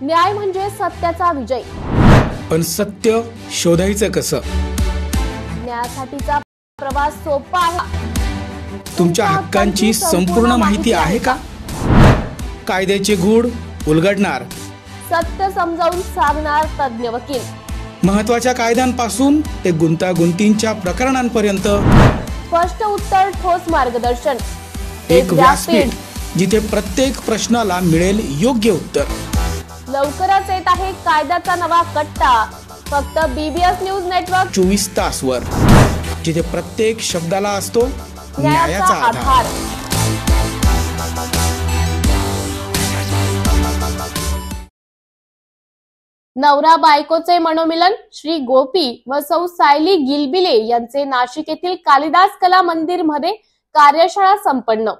न्याय म्हणजे सत्याचा विजय. पण सत्य शोधायचं कसं? न्यायासाठीचा प्रवास सोपा आहे. तुमच्या हक्कांची संपूर्ण माहिती आहे का? कायद्याचे गूढ उलगडणार, सत्य समजावून सांगणार तज्ञ वकील. महत्त्वाच्या कायद्यांपासून ते गुंतागुंतींच्या प्रकरणांपर्यंत स्पष्ट उत्तर, ठोस मार्गदर्शन. एक व्यासपीठ जिथे प्रत्येक प्रश्नाला मिळेल योग्य उत्तर. लवकरच येत आहे कायद्याचा नवा कट्टा, फक्त BBS न्यूज नेटवर्क 24 तासवर, जिथे प्रत्येक शब्दाला असतो न्यायाचा आधार. नवरा बायकोचे मनोमिलन श्री गोपी व सौ सायली गिलबिले यांचे नाशिक येथील कालिदास कला मंदिर मध्ये कार्यशाळा संपन्न.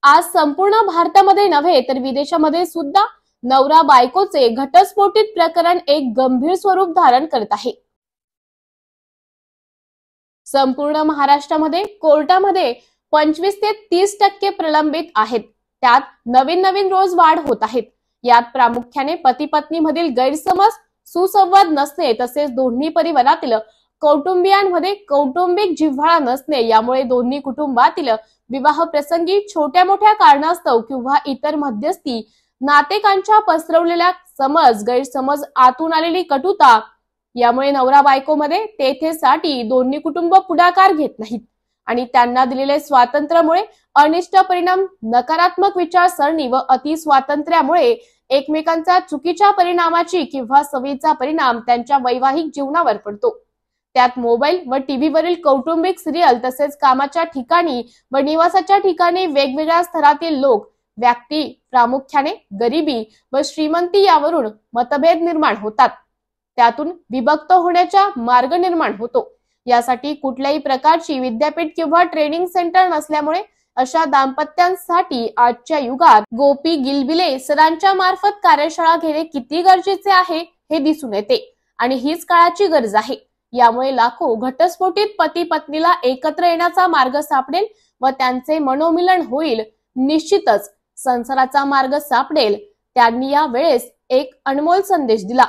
आज संपूर्ण भारतामध्ये नव्हे तर विदेशामध्ये सुद्धा नवरा बायकोचे घटस्फोटित प्रकरण एक गंभीर स्वरूप धारण करत आहे. संपूर्ण महाराष्ट्रामध्ये कोर्टामध्ये 25 ते 30% प्रलंबित आहेत. त्यात नवीन रोज वाढ होत आहेत. यात प्रामुख्याने पती पत्नी मधील गैरसमज, सुसंवाद नसणे तसेच दोन्ही परिवारातील कौटुंबियांमध्ये कौटुंबिक जिव्हाळा नसणे यामुळे दोन्ही कुटुंबातील विवाह प्रसंगी छोट्या मोठ्या कारणास्तव किंवा इतर मध्यस्थी नातेकांच्या पसरवलेल्या समज, गैरसमज, आतून आलेली कटुता यामुळे नवरा बायको मध्ये तेथेसाठी दोन्ही कुटुंब पुढाकार घेत नाहीत आणि त्यांना दिलेले स्वातंत्र्यामुळे अनिष्ट परिणाम, नकारात्मक विचारसरणी व अति स्वातंत्र्यामुळे एकमेकांच्या चुकीच्या परिणामाची किंवा सवयीचा परिणाम त्यांच्या वैवाहिक जीवनावर पडतो. त्यात मोबाईल व टीव्हीवरील कौटुंबिक सिरियल तसेच कामाच्या ठिकाणी व निवासाच्या ठिकाणी वेगवेगळ्या स्तरातील लोक, व्यक्ती, प्रामुख्याने गरिबी व श्रीमंती यावरून मतभेद निर्माण होतात. त्यातून विभक्त होण्याचा मार्ग निर्माण होतो. यासाठी कुठल्याही प्रकारची विद्यापीठ किंवा ट्रेनिंग सेंटर नसल्यामुळे अशा दाम्पत्यांसाठी आजच्या युगात गोपी गिलबिले सरांच्या मार्फत कार्यशाळा घेणे किती गरजेचे आहे हे दिसून येते आणि हीच काळाची गरज आहे. यामुळे लाखो घटस्फोटित पती पत्नीला एकत्र येण्याचा मार्ग सापडेल व त्यांचे मनोमिलन होईल. निश्चितच संसाराचा मार्ग सापडेल. त्यांनी या वेळेस एक अनमोल संदेश दिला.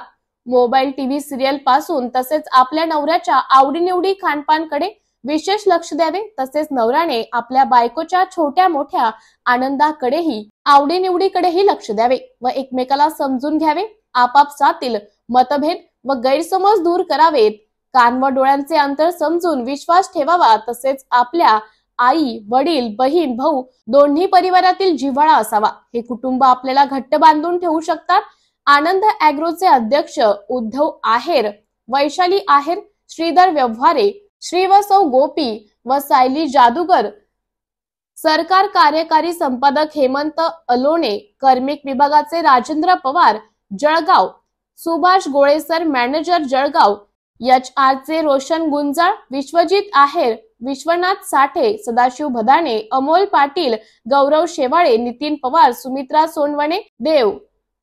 मोबाईल, टीव्ही, सिरियल पासून तसेच आपल्या नवऱ्याच्या आवडीनिवडी खानपानकडे विशेष लक्ष द्यावे. तसेच नवऱ्याने आपल्या बायकोच्या छोट्या मोठ्या आनंदाकडेही, आवडीनिवडीकडेही लक्ष द्यावे व एकमेकाला समजून घ्यावे. आपापसातील मतभेद व गैरसमज दूर करावेत. कान व डोळ्यांचे अंतर समजून विश्वास ठेवावा. तसेच आपल्या आई, वडील, बहीण, भाऊ दोन्ही परिवारातील जिव्हाळा असावा. हे कुटुंब आपल्याला घट्ट बांधून ठेवू शकतात. आनंद ॲग्रोचे अध्यक्ष उद्धव आहेर, वैशाली आहेर, श्रीधर व्यवहारे, श्री व सौ गोपी व सायली जादूगर, सरकार कार्यकारी संपादक हेमंत अलोणे, कार्मिक विभागाचे राजेंद्र पवार, जळगाव, सुभाष गोळेसर, मॅनेजर जळगाव, HR चे रोशन गुंजाळ, विश्वजित आहेर, विश्वनाथ साठे, सदाशिव भदाणे, अमोल पाटील, गौरव शेवाळे, नितीन पवार, सुमित्रा सोनवणे, देव,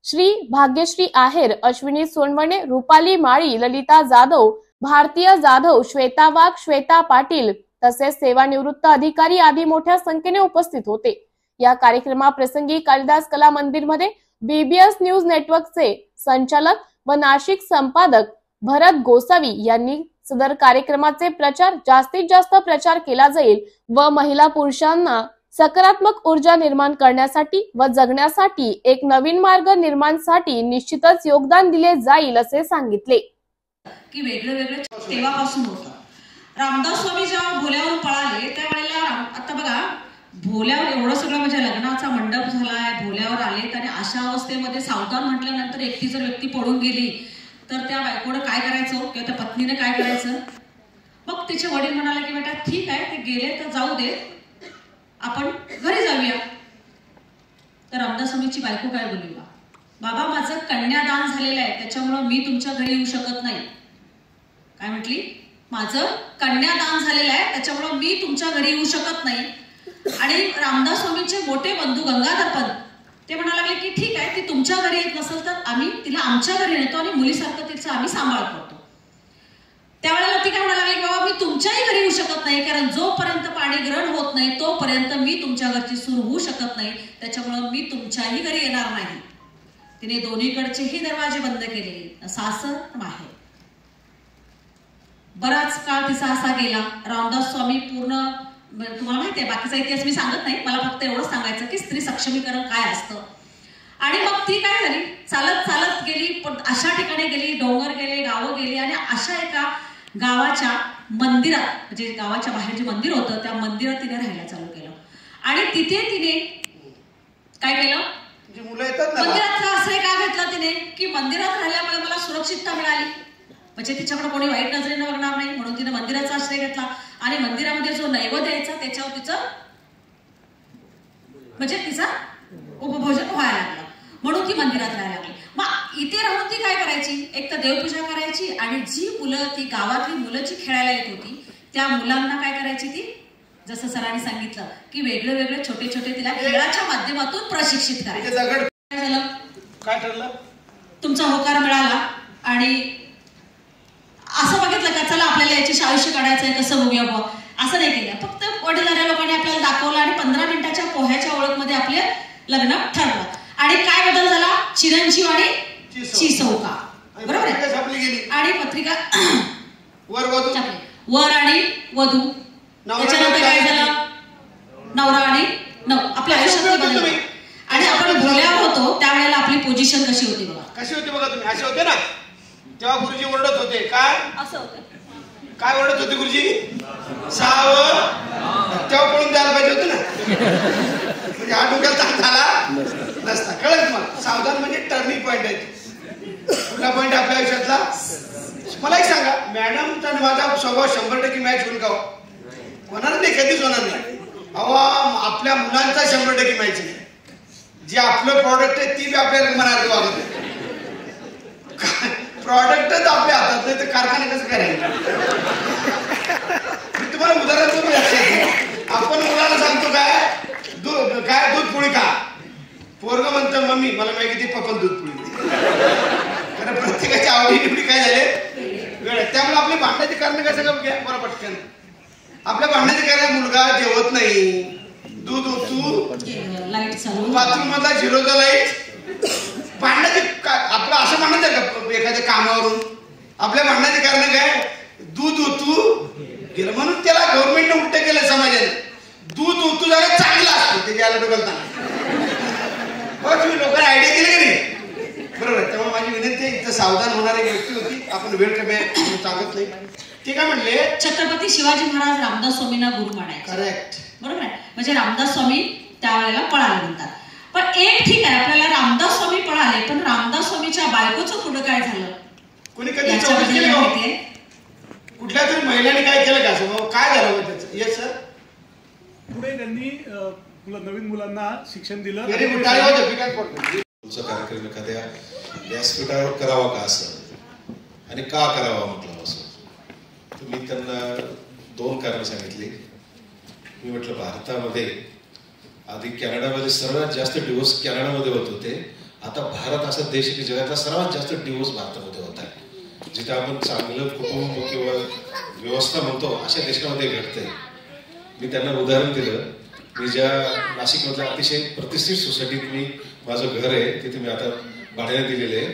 श्री भाग्यश्री आहेर, अश्विनी सोनवणे, रुपाली माळी, ललिता जाधव, भारतीय जाधव, श्वेता वाघ, श्वेता पाटील तसेच सेवानिवृत्त अधिकारी आदी मोठ्या संख्येने उपस्थित होते. या कार्यक्रमाप्रसंगी कालिदास कला मंदिर मध्ये BBS न्यूज नेटवर्कचे संचालक व नाशिक संपादक भरत गोसावी यांनी सदर कार्यक्रमाचे जास्तीत जास्त प्रचार केला जाईल व महिला पुरुषांना सकारात्मक ऊर्जा निर्माण करण्यासाठी व जगण्यासाठी एक नवीन मार्ग निर्माणासाठी निश्चितच योगदान दिले जाईल असे सांगितले. की वेगळे तेव्हापासून होतं. रामदास स्वामी जेव्हा भोल्यावर पळाले त्यावेळेला आता बघा भोल्यावर एवढं सगळं म्हणजे लग्नाचा मंडप झालाय, भोल्यावर आले आणि अशा अवस्थेमध्ये सावधान म्हटल्यानंतर एकटी जर व्यक्ती पळून गेली तर त्या बायकोनं काय करायचं किंवा त्या पत्नीने काय करायचं? मग तिचे वडील म्हणाले की बेटा ठीक आहे ते गेले तर जाऊ दे, आपण घरी जाऊया. तर रामदास स्वामीची बायको काय बोलली? बाबा माझं कन्यादान झालेलं आहे त्याच्यामुळे मी तुमच्या घरी येऊ शकत नाही. काय म्हटली? माझं कन्यादान झालेलं आहे त्याच्यामुळे मी तुमच्या घरी येऊ शकत नाही. आणि रामदास स्वामींचे मोठे बंधू गंगाधर पंत ते म्हणायला लागले की ठीक आहे ती तुमच्या घरी येत नसेल तर आम्ही तिला आमच्या घरी नेतो आणि मुलीसारखं तिचा आम्ही सांभाळ करतो. त्यावेळेला ती काय म्हणायला लागली बाबा मी तुमच्याही घरी येऊ शकत नाही कारण जोपर्यंत पाणी ग्रहण होत नाही तोपर्यंत मी तुमच्या घरची सूर होऊ शकत नाही त्याच्यामुळे मी तुमच्याही घरी येणार नाही. तिने दोन्हीकडचेही दरवाजे बंद केले, सासर माहेर. बराच काळ तिचा असा गेला. रामदास स्वामी पूर्ण, तुम्हाला माहिती आहे बाकीचा इतिहास मी सांगत नाही, मला फक्त एवढंच सांगायचं की स्त्री सक्षमीकरण काय असतं. आणि मग ती काय झाली, चालत चालत गेली, पण अशा ठिकाणी गेली, डोंगर गेले, गावं गेली, आणि अशा एका गावाच्या मंदिरात, म्हणजे गावाच्या बाहेर जे मंदिर होतं त्या मंदिरात तिने राहायला चालू केलं. आणि तिथे तिने काय केलं, मंदिरातला आश्रय का घेतला तिने, की मंदिरात राहिल्यामुळे मला सुरक्षितता मिळाली, म्हणजे तिच्याकडे कोणी वाईट नजरेनं बघणार नाही, म्हणून तिने मंदिराचा आश्रय घेतला. आणि मंदिरामध्ये जो नैवेद्य द्यायचा त्याच्यावर तिचं म्हणजे तिचा उपभोजन व्हायला लागलं, म्हणून ती मंदिरात राहायला लागली. मग इथे राहून ती काय करायची, एक तर देवपूजा करायची, आणि जी मुलं, ती गावातली मुलं जी खेळायला येत होती त्या मुलांना काय करायची ती, जसं सरांनी सांगितलं की वेगळे वेगळे छोटे छोटे तिला खेळाच्या माध्यमातून प्रशिक्षित करायचं. काय ठरलं, तुमचा होकार मिळाला आणि असं बघितलं का चला आपल्याला याच्याशी आयुष्य काढायचं आहे, कसं बघूया बुवा, असं नाही केलं. फक्त वडीलधाऱ्या लोकांनी आपल्याला दाखवलं आणि 15 मिनिटाच्या पोह्याच्या ओळखमध्ये आपले लग्न ठरलं. आणि काय बदल झाला, चिरंजीव आणि चिसौका, बरोबर आहे. आणि पत्रिका वर आणि वधू, त्याच्यानंतर काय झालं, नवरा आणि आपल्या आयुष्यात बदल. आणि आपण भोल्यावर होतो त्यावेळेला आपली पोझिशन कशी होती बघा, कशी होती बघा तुम्ही, असे होते ना तेव्हा गुरुजी ओरडत होते, काय असं होतं, काय ओरडत होते गुरुजी, सावध, तेव्हा पळून द्यायला पाहिजे होतं ना, म्हणजे हा डोक्याला ताण झाला नसता. कळलं तुम्हाला, सावधान म्हणजे टर्निंग पॉईंट आहे. कुठला पॉईंट आपल्या आयुष्यातला. मला एक सांगा, मॅडमचा माझा स्वभाव 100% मॅच होईल का, होणार नाही, कधीच होणार नाही. अहो आपल्या मुलांचा 100% मॅच नाही, जे आपलं प्रॉडक्ट आहे ती बी आपल्याला मनात वागत नाही. प्रॉडक्टच आपल्या हातात नाही तर कारखाना कसं करायचं. मी तुम्हाला उदाहरण तुम्ही लक्षात घ्या, आपण मुलाला सांगतो काय दूध पोळी खा, पोरग म्हणतं मम्मी मला माहिती ती पप्पा दूध पोळी. कारण प्रत्येकाची आवडी निवडी काय झाले वेळ, त्यामुळे आपली भांडण्याची कारण काय सगळं घ्या बरं पटकन. आपल्या भांडण्याची कारण मुलगा जेवत नाही, दूध ओतू, बाथरूम मधला झिरोचा लाईट, भांडण्याचे आपलं असं म्हणत आहे का एखाद्या कामावरून, आपल्या भांडण्याचे कारण काय, दूध ओतू गेलं म्हणून त्याला गव्हर्नमेंटने उलट केलं समाजाने, दूध ओतू झालं चांगलं असतं ते ज्याला डोकलताना. तुम्ही लोकांना आयडिया केली का नाही, बरोबर. त्यामुळे माझी विनंती आहे, इथं सावधान होणारी व्यक्ती होती, आपण वेळ कमी सांगत नाही. ते काय म्हणले, छत्रपती शिवाजी महाराज रामदास स्वामींना गुरु म्हणायचे, करेक्ट, बरोबर आहे. म्हणजे रामदास स्वामी त्यावेळेला पळाले म्हणतात. पण एक ठीक आहे, आपल्याला रामदास स्वामी पळाले, पण रामदास स्वामीच्या बायकोचं पुढं काय झालं, कोणी कधी चौकशी केली माहितीये, कुठल्या तरी महिलांनी काय केलं का, असं काय झालं त्याचं. येस सर, पुढे त्यांनी नवीन मुलांना शिक्षण दिलं. कार्यक्रम एखाद्या व्यासपीठावर करावा का असं, आणि का करावा म्हटलं असं, तर मी त्यांना 2 कारणं सांगितली. मी म्हटलं भारतामध्ये आधी कॅनडामध्ये सर्वात जास्त डिवोर्स कॅनडामध्ये होत होते, आता भारत असा देश की जगातला सर्वात जास्त डिवोर्स भारतामध्ये होत आहे. जिथे आपण चांगलं कुटुंब किंवा व्यवस्था म्हणतो अशा देशामध्ये घडते. मी त्यांना उदाहरण दिलं, मी ज्या नाशिकमधल्या अतिशय प्रतिष्ठित सोसायटीत मी माझं घर आहे तिथे मी आता भाड्याने दिलेले आहे,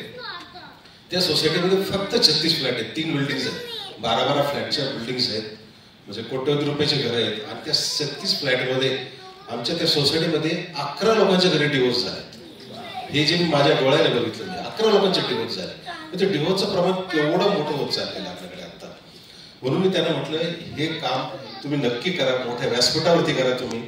त्या सोसायटीमध्ये फक्त 36 फ्लॅट आहेत, 3 बिल्डिंग्स आहेत, 12 फ्लॅटच्या बिल्डिंग्स आहेत, म्हणजे कोट्यवधी रुपयाचे घर आहेत. आणि त्या 36 फ्लॅटमध्ये आमच्या त्या सोसायटीमध्ये 11 लोकांच्या घरी डिवोर्स झाले. हे जे मी माझ्या डोळ्याने बघितलं, 11 लोकांचे डिवोर्स झाले. ते डिवोर्सचं प्रमाण केवढं मोठं होत चाललेलं आपल्याकडे आता. म्हणून मी त्यांना म्हटलं हे काम तुम्ही नक्की करा, मोठ्या व्यासपीठावरती करा तुम्ही.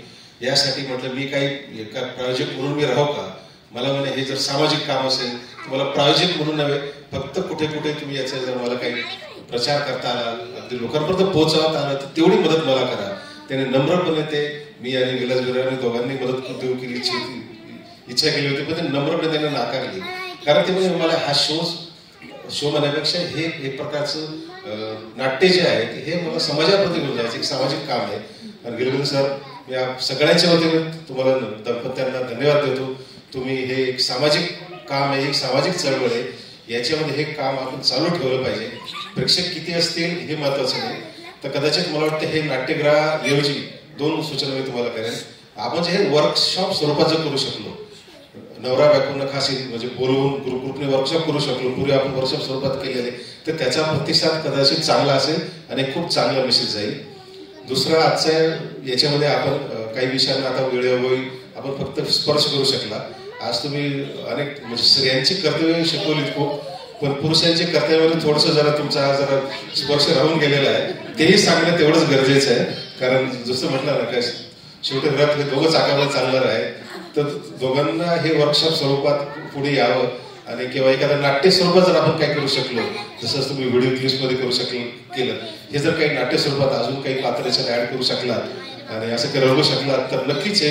यासाठी म्हटलं मी काही एका प्रायोजक म्हणून मी राहू का, मला म्हणे हे जर सामाजिक काम असेल तर मला प्रायोजक म्हणून नव्हे, फक्त कुठे कुठे तुम्ही याचा जर मला काही प्रचार करता आला, अगदी लोकांपर्यंत पोहोचवता आला तर तेवढी मदत मला करा. त्याने नम्रपणे ते मी आणि विलास बिराने दोघांनी मदत केली इच्छा केली होती, पण ते नम्रपणे त्यांनी नाकारली. कारण ते म्हणजे मला हा शो म्हणण्यापेक्षा हे एक प्रकारचं नाट्य जे आहे हे मला समाजाप्रती घेऊन जायचं एक सामाजिक काम आहे. आणि गिरवले सर या सगळ्यांच्या वतीने तुम्हाला दंपत्यांना धन्यवाद देतो. तुम्ही हे एक सामाजिक काम आहे, एक सामाजिक चळवळ आहे, याच्यामध्ये हे काम आपण चालू ठेवलं पाहिजे. प्रेक्षक किती असतील हे महत्वाचं नाही, तर कदाचित मला वाटतं हे नाट्यगृहाऐवजी 2 सूचना मी तुम्हाला करेन. आपण जे हे वर्कशॉप स्वरूपात जर करू शकलो, नवरा बायकोंना खास म्हणजे बोलवून ग्रुपने वर्कशॉप करू शकलो. पूर्वी आपण वर्कशॉप स्वरूपात केलेले, तर त्याचा प्रतिसाद कदाचित चांगला असेल आणि खूप चांगला मेसेज जाईल. दुसरा आजच्या याच्यामध्ये आपण काही विषयांना आता वेळोवेळी आपण फक्त स्पर्श करू शकला. आज तुम्ही अनेक म्हणजे स्त्रियांची कर्तव्य शिकवलीत खूप, पण पुरुषांची कर्तव्यावर थोडंसं जरा तुमचा जरा स्पर्श राहून गेलेला आहे. तेही सांगणं तेवढंच गरजेचं आहे. कारण जसं म्हटलं ना काय शेवटी घरात हे दोघं चाकावर चालणार आहे, तर दोघांना हे वर्कशॉप स्वरूपात पुढे यावं. आणि किंवा एखाद्या नाट्य स्वरूपात जर आपण काय करू शकलो, जसं तुम्ही व्हिडिओ क्लिप्समध्ये करू केलं, हे जर काही नाट्य स्वरूपात अजून काही पात्र याच्यात ऍड करू शकलात आणि असं काही रंगू शकलात तर नक्कीच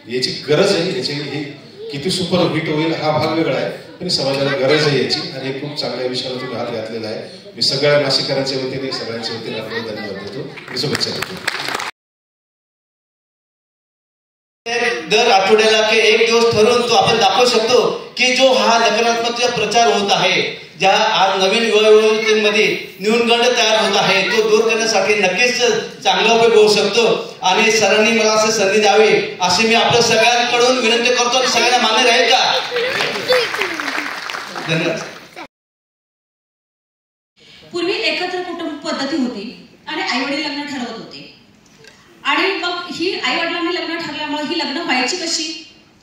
याची गरज आहे. याची ही किती सुपर हिट होईल हा भाग वेगळा आहे, पण समाजाला गरज आहे याची. आणि हे खूप चांगल्या विषयाला तुम्ही हात घातलेला आहे. मी सगळ्या नाशिककरांच्या वतीने सगळ्यांच्या वतीने आपल्याला धन्यवाद देतो, शुभेच्छा देतो. दर आठवड्याला की एक दिवस ठरवून तो आपण दाखवू शकतो की जो हा नकारात्मक प्रचार होत आहे, ज्या आज नवीन युवकांमध्ये न्यूनगंड तयार होत आहे, तो दूर करण्यासाठी नक्कीच चांगला उपयोग होऊ शकतो. आणि सरांनी मला असं संधी द्यावी अशी मी आपल्या सगळ्यांकडून विनंती करतो. आणि सगळ्यांना मान्य राहील का? धन्यवाद. पूर्वी एकत्र कुटुंब पद्धती होती आणि आईवडील लग्न ठरवत होते. आणि मग ही आई-वडिलांनी लग्न ठरल्यामुळे ही लग्न व्हायची कशी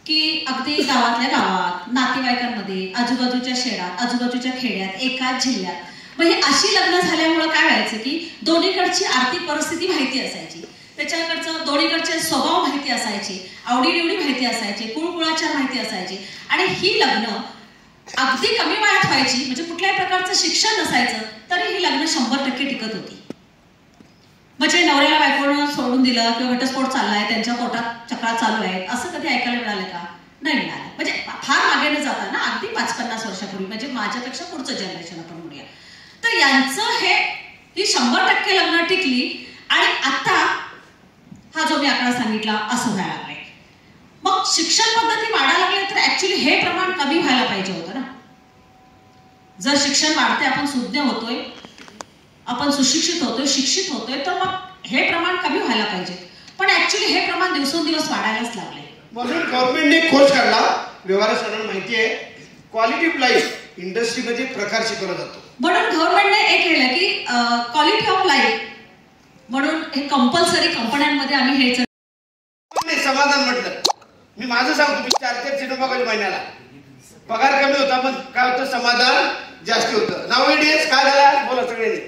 की अगदी गावातल्या गावात, नातेवाईकांमध्ये, आजूबाजूच्या शहरात, आजूबाजूच्या खेड्यात, एकाच जिल्ह्यात. मग ही अशी लग्न झाल्यामुळे काय व्हायचं की दोन्हीकडची आर्थिक परिस्थिती माहिती असायची, त्याच्याकडचं दोन्हीकडचे स्वभाव माहिती असायचे, आवडीनिवडी माहिती असायचे, कुळकुळाचार माहिती असायचे. आणि ही लग्न अगदी कमी वयात व्हायची, म्हणजे कुठल्याही प्रकारचं शिक्षण नसायचं तरी ही लग्न 100% टिकत होती. म्हणजे नवऱ्याला बायकोनं सोडून दिलं किंवा घटस्फोट चाललाय, त्यांच्या पोटात चक्रा चालू आहेत, असं कधी ऐकायला मिळालं का? नाही मिळालं. म्हणजे फार मागे न जाता ना, अगदी 5-50 वर्षापूर्वी, म्हणजे माझ्यापेक्षा पुढचं जनरेशन आपण म्हणूया, तर यांचं ही 100% लग्न टिकली. आणि आता हा जो मी आकडा सांगितला असं व्हायला लागलाय. मग शिक्षण पद्धती वाढायला लागली तर ऍक्च्युली हे प्रमाण कमी व्हायला पाहिजे होतं ना. जर शिक्षण वाढते, आपण सुज्ञ होतोय, आपण सुशिक्षित होतोय, शिक्षित होतोय, तर मग हे प्रमाण कमी व्हायला पाहिजे. पण ऍक्च्युली हे प्रमाण दिवसेंदिवस वाढायलाच लागले. म्हणून गव्हर्नमेंटने खोज काढला. व्यवहार सरांना माहिती आहे क्वालिटी ऑफ लाईफ इंडस्ट्रीमध्ये प्रकार शिकवला जातो. म्हणून गव्हर्नमेंटने एक केलं की क्वालिटी ऑफ लाईफ म्हणून हे कंपल्सरी कंपन्यांमध्ये आम्ही हे समाधान म्हटलं. मी माझं सांगतो, मी 4-4 सीट बघायला महिन्याला पगार कमी होता, पण काय होतं समाधान जास्त होतं. नावेडेस काय झालं बोला सगळ्यांनी,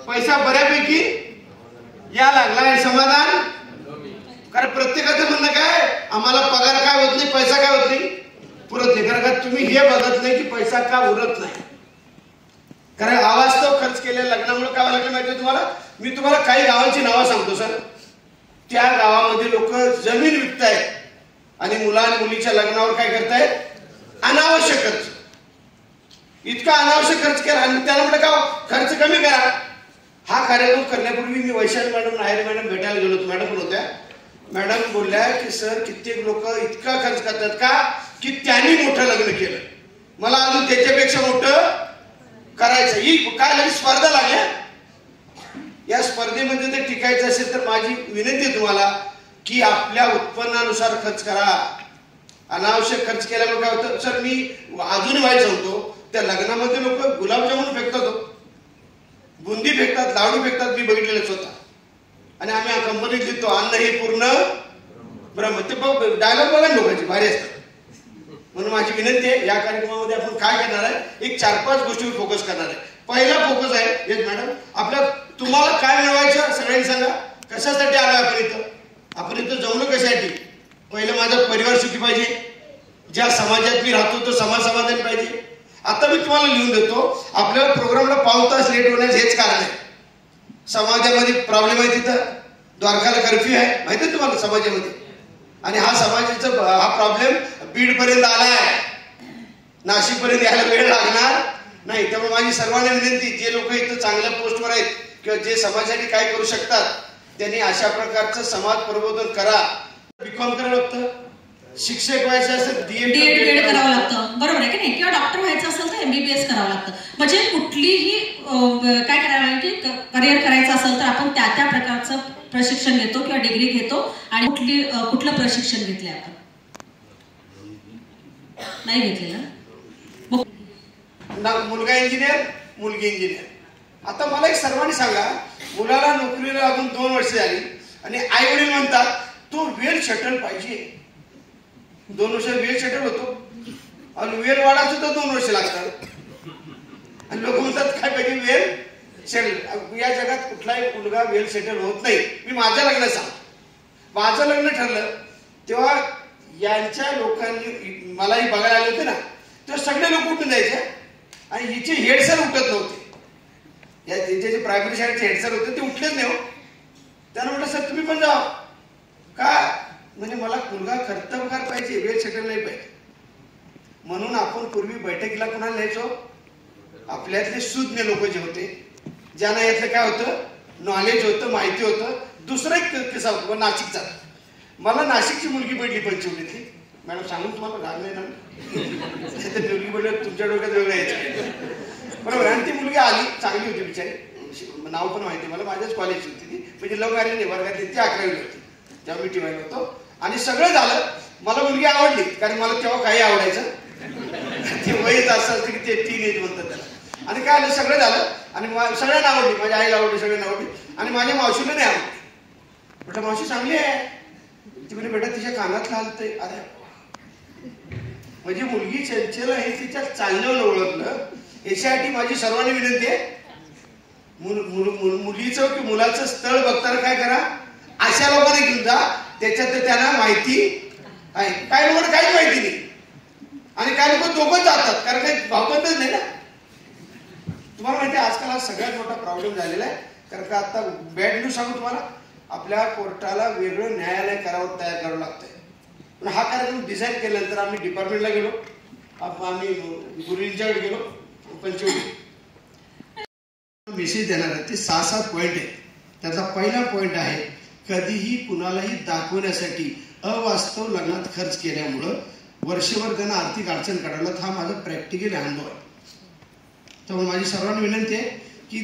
पैसा बऱ्यापैकी या लागलाय, समाधान. कारण प्रत्येकाचं म्हणणं काय, आम्हाला पगार काय होत नाही, पैसा काय होत नाही, पुरत नाही. कारण का तुम्ही हे बघत नाही की पैसा का उरत नाही. कारण अवास्तव खर्च केलेल्या लग्नामुळे काय लागलं माहिती तुम्हाला. मी तुम्हाला काही गावांची नावं सांगतो सर. त्या गावामध्ये लोक जमीन विकतायत आणि मुला आणि मुलीच्या लग्नावर काय करतायत, अनावश्यक खर्च. इतका अनावश्यक खर्च केला आणि त्याला म्हटलं का खर्च कमी करा. हा कार्यक्रम करण्यापूर्वी मी वैशाली मॅडम, नायर मॅडम भेटायला गेलो होतो. मॅडम पण होत्या. मॅडम बोलल्या की सर कित्येक लोक इतका खर्च करतात का की त्यांनी मोठं लग्न केलं, मला अजून त्याच्यापेक्षा मोठं करायचं. ही काय लागली स्पर्धा लागल्या. या स्पर्धेमध्ये जर टिकायचं असेल तर माझी विनंती आहे तुम्हाला की आपल्या उत्पन्नानुसार खर्च करा. अनावश्यक खर्च केल्यामुळे काय होतं सर, मी अजूनही वाईट सांगतो, त्या लग्नामध्ये लोक गुलाबजामुन फेकतात, बुंदी फेकतात, लाडू फेकतात. मी बघितलेलं स्वतः. आणि आम्ही कंपनीत लिहितो अन्न हे पूर्ण ब्रह्म. ते डायलॉग बघा लोकांची भारी असतात. म्हणून माझी विनंती आहे, या कार्यक्रमामध्ये आपण काय करणार आहे, एक 4-5 गोष्टीवर फोकस करणार आहे. पहिला फोकस आहे येस मॅडम, आपल्या तुम्हाला काय मिळवायचं सगळ्यांनी सांगा. कशासाठी आलो आपण इथं, आपण इथं जाऊन कशासाठी. पहिलं माझा परिवार सुखी पाहिजे, ज्या समाजात मी राहतो तो समाज समाधान पाहिजे. आता मी तुम्हाला लिहून देतो, आपल्याला प्रोग्रामला 1.5 तास लेट होण्याचं हेच कारण आहे. समाजामध्ये प्रॉब्लेम आहे, तिथं द्वारकाला कर्फ्यू आहे माहिती आहे तुम्हाला समाजामध्ये. आणि हा समाजाचा हा प्रॉब्लेम बीड पर्यंत आलाय, नाशिक पर्यंत यायला वेळ लागणार नाही. त्यामुळे माझी सर्वांना विनंती, जे लोक इथं चांगल्या पोस्टवर आहेत किंवा जे समाजासाठी काय करू शकतात त्यांनी अशा प्रकारचं समाज प्रबोधन करा. बीकॉम करावं लागतं, शिक्षक व्हायचं असेल डीएड करावं लागतं, बरोबर आहे की नाही, किंवा डॉक्टर व्हायचं असेल तर MBBS करावं लागतं. म्हणजे कुठलीही काय करायला की करिअर करायचं असेल तर आपण त्या प्रकारचं प्रशिक्षण घेतो किंवा डिग्री घेतो. आणि कुठलं प्रशिक्षण घेतलंय आपण. नाही घेतलेलं मुलगा इंजिनियर, मुलगी इंजिनियर. आता मला एक सर्वांनी सांगा, मुलाला नोकरीला लागून 2 वर्ष झाली आणि आई वडील म्हणतात तो वेल शटल पाहिजे. 2 वर्ष वेल शटल होतो आणि वेल वाढा सुद्धा 2 वर्ष लागतात आणि लोक म्हणतात काय पाहिजे वेल सेटल. या जगात कुठलाही मुलगा वेल सेटल होत नाही. मी माझ्या लग्न सांग, माझं लग्न ठरलं तेव्हा यांच्या लोकांनी मलाही बघायला आले होते ना, तेव्हा सगळे लोक उठून जायचे आणि हिचे हेड सर उठत नव्हते. या त्यांचे जे प्रायमरी शाळेचे हेड सर होते ते उठलेच नाही. त्यांना म्हटलं सर तुम्ही पण जावा का, म्हणजे मला मुलगा कर्तबगार पाहिजे, वेल सेटल नाही पाहिजे. म्हणून आपण पूर्वी बैठकीला कोणाला न्यायचो, आपल्यातले सुज्ञ लोक जे होते, ज्यांना यातलं काय होतं नॉलेज होतं, माहिती होतं. दुसरा एक किस्सा होतो नाशिकचा. मला नाशिकची मुलगी पडली पंचवलीतली. मॅडम सांगून तुम्हाला राग नाही ना, मुलगी पडली तुमच्या डोक्यात वेगळं यायचं बरोबर. आणि ती मुलगी आली, चांगली होती बिचारी, नाव पण माहिती मला, माझ्याच कॉलेजची होती ती, म्हणजे लव्ह मॅरेज नाही, वर्गातली ती 11वी होती तेव्हा मी टीवायला होतो. आणि सगळं झालं, मला मुलगी आवडली कारण मला तेव्हा काही आवडायचं ते वयच असं असतं की ते टीन एज म्हणतात त्याला. आणि काय आलं, सगळं झालं आणि सगळ्यांना आवडली, माझ्या आईला आवडली, सगळ्यांना आवडली आणि माझ्या मावशीला नाही आवडली. म्हटलं मावशी चांगली आहे. ती म्हणजे बेटा तिच्या कानात घालतंय. अरे म्हणजे मुलगी चंचल आहे, तिच्या चालण्यावर ओळखलं. याच्यासाठी माझी सर्वांनी विनंती आहे, मुलीचं की मुलाचं स्थळ बघताना काय करा, अशा लोकांना घेऊन जा त्याच्यात त्यांना माहिती आहे. काही लोकांना काहीच माहिती नाही आणि काही लोक दोघंच जातात कारण काही भावबंदच नाही ना. तुम्हाला माहिती आहे आजकाल हा सगळ्यात मोठा प्रॉब्लेम झालेला आहे. कारण का आता बॅड न्यूज सांगू तुम्हाला, आपल्या कोर्टाला वेगळं न्यायालय तयार करावं लागतंय. पण हा कार्यक्रम डिझाईन केल्यानंतर आम्ही डिपार्टमेंटला गेलो, आम्ही गुरुजींच्याकडे गेलो. पंचवटी मेसेज देणार आहे ते 6-7 पॉईंट आहेत. त्याचा पहिला पॉईंट आहे, कधीही कुणालाही दाखवण्यासाठी अवास्तव लग्नात खर्च केल्यामुळं वर्षभर त्यांना आर्थिक अडचण काढायला. हा माझा प्रॅक्टिकल अनुभव आहे. त्यामुळे माझी सर्वांनी विनंती आहे की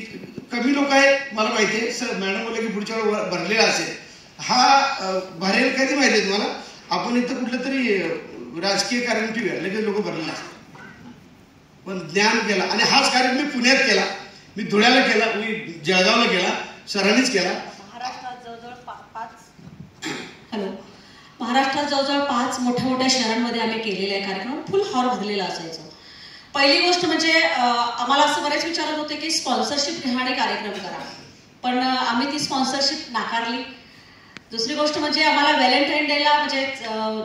कमी लोक आहेत मला माहिती आहे, सर मॅडम बोलले की पुढच्या वेळेला भरलेला असेल. हा भरेल कधी माहिती आहे तुम्हाला, आपण इथं कुठलं तरी राजकीय कार्यक्रम ठेवूया लगेच लोक भरलेला असतात. पण ज्ञान केला आणि हाच कार्यक्रम मी पुण्यात केला, मी धुळ्याला केला, मी जळगावला केला, सरांनीच केला. महाराष्ट्रात जवळजवळ 5 मोठ्या शहरांमध्ये आम्ही केलेले आहे कार्यक्रम. फुल हॉल भरलेला असायचं. पहिली गोष्ट म्हणजे आम्हाला असं बरेच विचारत होते की स्पॉन्सरशिप घ्या आणि कार्यक्रम करा, पण आम्ही ती स्पॉन्सरशिप नाकारली. दुसरी गोष्ट म्हणजे आम्हाला व्हॅलेंटाईन डेला म्हणजे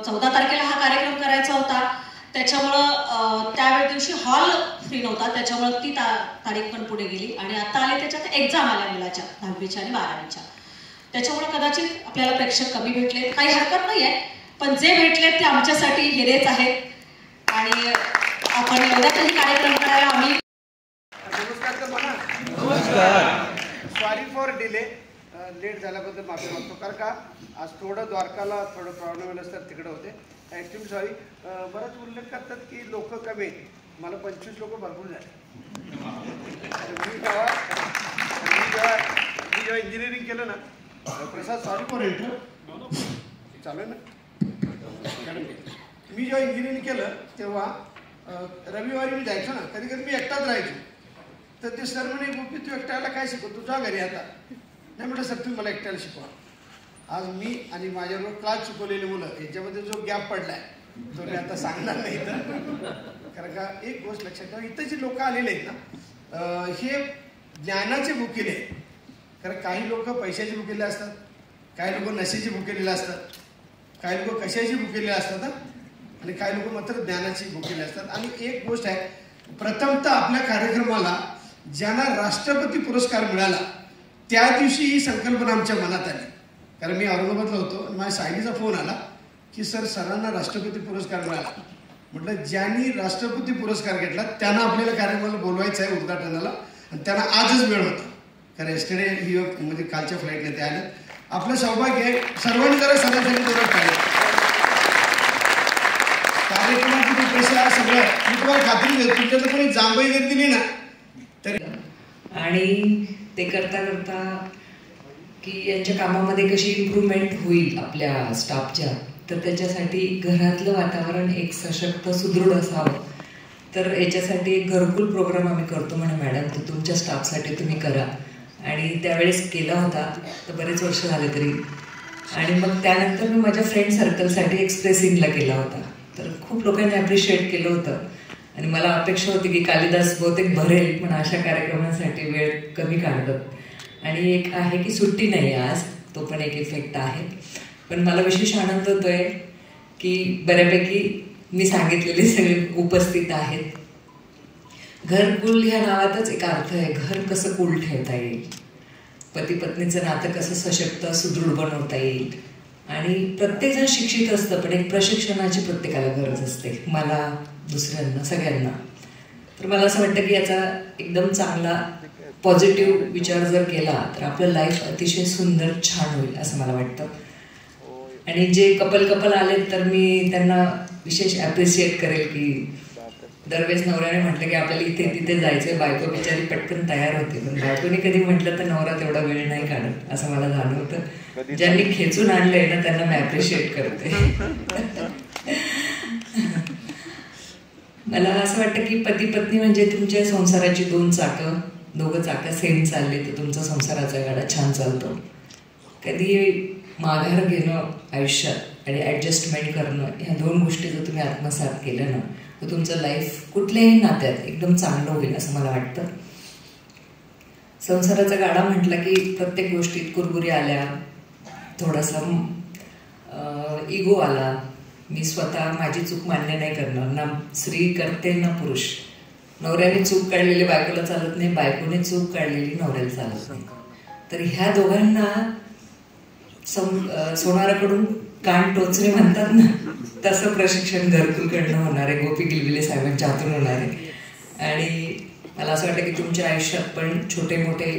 14 तारखेला हा कार्यक्रम करायचा होता, त्याच्यामुळं त्या दिवशी हॉल फ्री नव्हता, त्याच्यामुळं ती तारीख पण पुढे गेली. आणि आता आले त्याच्यात एक्झाम आल्या मुलाच्या 10वीच्या आणि 12वीच्या, त्याच्यामुळे कदाचित आपल्याला प्रेक्षक कमी भेटले. काही हरकत नाही आहे, पण जे भेटले ते आमच्यासाठी हिरेच आहेत. आणि आपण एवढ्या काही कार्यक्रम करायला आम्ही नमस्कार तर म्हणा. नमस्कार. सॉरी फॉर डिले, लेट झाल्याबद्दल माफी मागतो. कारण का आज थोडं द्वारकाला थोडं प्रॉब्लेम आलं असतात, तिकडे होते. Actually sorry. बरंच उल्लेख करतात की लोक कमी, मला 25 लोक भरपूर झाले. मी जेव्हा इंजिनिअरिंग केलं ना, प्रसाद सॉरी फॉर इंटर चालू आहे ना. मी जेव्हा इंजिनिअरिंग केलं तेव्हा रविवारी मी जायचो ना, कधी कधी मी एकटाच राहायचो. तर ते सर म्हणे गोपी तू एकट्याला काय शिकवतो, जा घरी आता. नाही म्हटलं सर तुम्ही मला एकट्याला शिकवा. आज मी आणि माझ्याबरोबर क्लास शिकवलेली मुलं याच्यामध्ये जो गॅप पडलाय तो मी आता सांगणार नाही तर. कारण का एक गोष्ट लक्षात ठेवा, इथं जी लोक आलेले आहेत ना, हे ज्ञानाचे भुकेले आहेत. कारण काही लोक पैशाचे भुकेले असतात, काही लोक नशेचे भुकेलेले असतात, काही लोक कशाची भुकेलेले असतात आणि काही लोक मात्र ज्ञानाची भुकेले असतात. आणि एक गोष्ट आहे, प्रथमतः आपल्या कार्यक्रमाला ज्यांना राष्ट्रपती पुरस्कार मिळाला त्या दिवशी ही संकल्पना आमच्या मनात आली. कारण मी औरंगाबादला होतो आणि माझ्या सायलीचा फोन आला की सर सरांना राष्ट्रपती पुरस्कार मिळाला. म्हटलं ज्यांनी राष्ट्रपती पुरस्कार घेतला त्यांना आपल्याला कार्यक्रमाला बोलवायचं आहे उद्घाटनाला, आणि त्यांना आजच वेळ होता. कारण एस्टरडे ही म्हणजे कालच्या फ्लाईटने ते आले. आपलं सौभाग्य आहे, सर्वांनी जरा सणासाठी जोरात कार्यक्रमाची पैसा सगळं मी तुम्हाला खात्री देतो. तुमच्या जर कोणी जांभई जर दिली ना तरी. आणि ते करता करता की यांच्या कामामध्ये कशी इम्प्रूव्हमेंट होईल आपल्या स्टाफच्या, तर त्याच्यासाठी घरातलं वातावरण एक सशक्त सुदृढ असावं. तर याच्यासाठी एक घरकुल प्रोग्राम आम्ही करतो म्हणे मॅडम, तर तुमच्या स्टाफसाठी तुम्ही करा. आणि त्यावेळेस केला होता, तर बरेच वर्ष झाले तरी. आणि मग त्यानंतर मी माझ्या फ्रेंड सर्कलसाठी एक्सप्रेसिंगला केला होता. तर खूप लोकांनी ॲप्रिशिएट केलं होतं. आणि मला अपेक्षा होती की कालिदास बहुतेक भरेल, पण अशा कार्यक्रमासाठी वेळ कमी काढतात. आणि एक आहे की सुट्टी नाही आज, तो पण एक इफेक्ट आहे. पण मला विशेष आनंद होतोय की बऱ्यापैकी मी सांगितलेले सगळे उपस्थित आहेत. घरकुल ह्या नावातच एक अर्थ आहे, घर कसं कुल ठेवता येईल, पती पत्नीचं नातं कसं सशक्त सुदृढ बनवता येईल. आणि प्रत्येकजण शिक्षित असतं, पण एक प्रशिक्षणाची प्रत्येकाला गरज असते, मला, दुसऱ्यांना, सगळ्यांना. तर मला असं वाटतं की याचा एकदम चांगला पॉझिटिव्ह विचार जर केला तर आपलं लाईफ अतिशय सुंदर छान होईल असं मला वाटतं. आणि जे कपल आलेत तर मी त्यांना विशेष ॲप्रिशिएट करेल की दरवेळेस नवऱ्याने म्हटलं की आपल्याला इथे तिथे जायचंय, बायको बिचारी पटकन तयार होते, पण बायकोने कधी म्हटलं तर नवरा तेवढा वेळ नाही काढत असं मला जाणवतं. ज्यांनी खेचून आणलंय ना त्यांना मी ॲप्रिशिएट करते. मला असं वाटतं की पती पत्नी म्हणजे तुमच्या संसाराची दोन चाकं, दोघं चाकं सेम चालले तर तुमचा संसाराचा गाडा छान चालतो. कधी माघार घेणं आयुष्यात आणि ॲडजस्टमेंट करणं ह्या दोन गोष्टी जर तुम्ही आत्मसात केलं ना तर तुमचं लाईफ कुठल्याही नात्यात एकदम चांगलं होईल असं मला वाटतं. संसाराचा गाडा म्हटला की प्रत्येक गोष्टीत कुरबुरी आल्या, थोडासा इगो आला. मी स्वतः माझी चूक मान्य नाही करणार, ना स्त्री करते ना पुरुष. नवऱ्याने चूक काढलेली बायकोला चालत नाही, बायकोने चूक काढलेली नवऱ्याला चालत नाही. तर ह्या दोघांना सोनाराकडून कान टोचणे म्हणतात ना, तसं प्रशिक्षण घरकुलकडनं होणार आहे, गोपी गिलबिले साहेबांच्या हातून होणार आहे. आणि मला असं वाटतं की तुमच्या आयुष्यात पण छोटे मोठे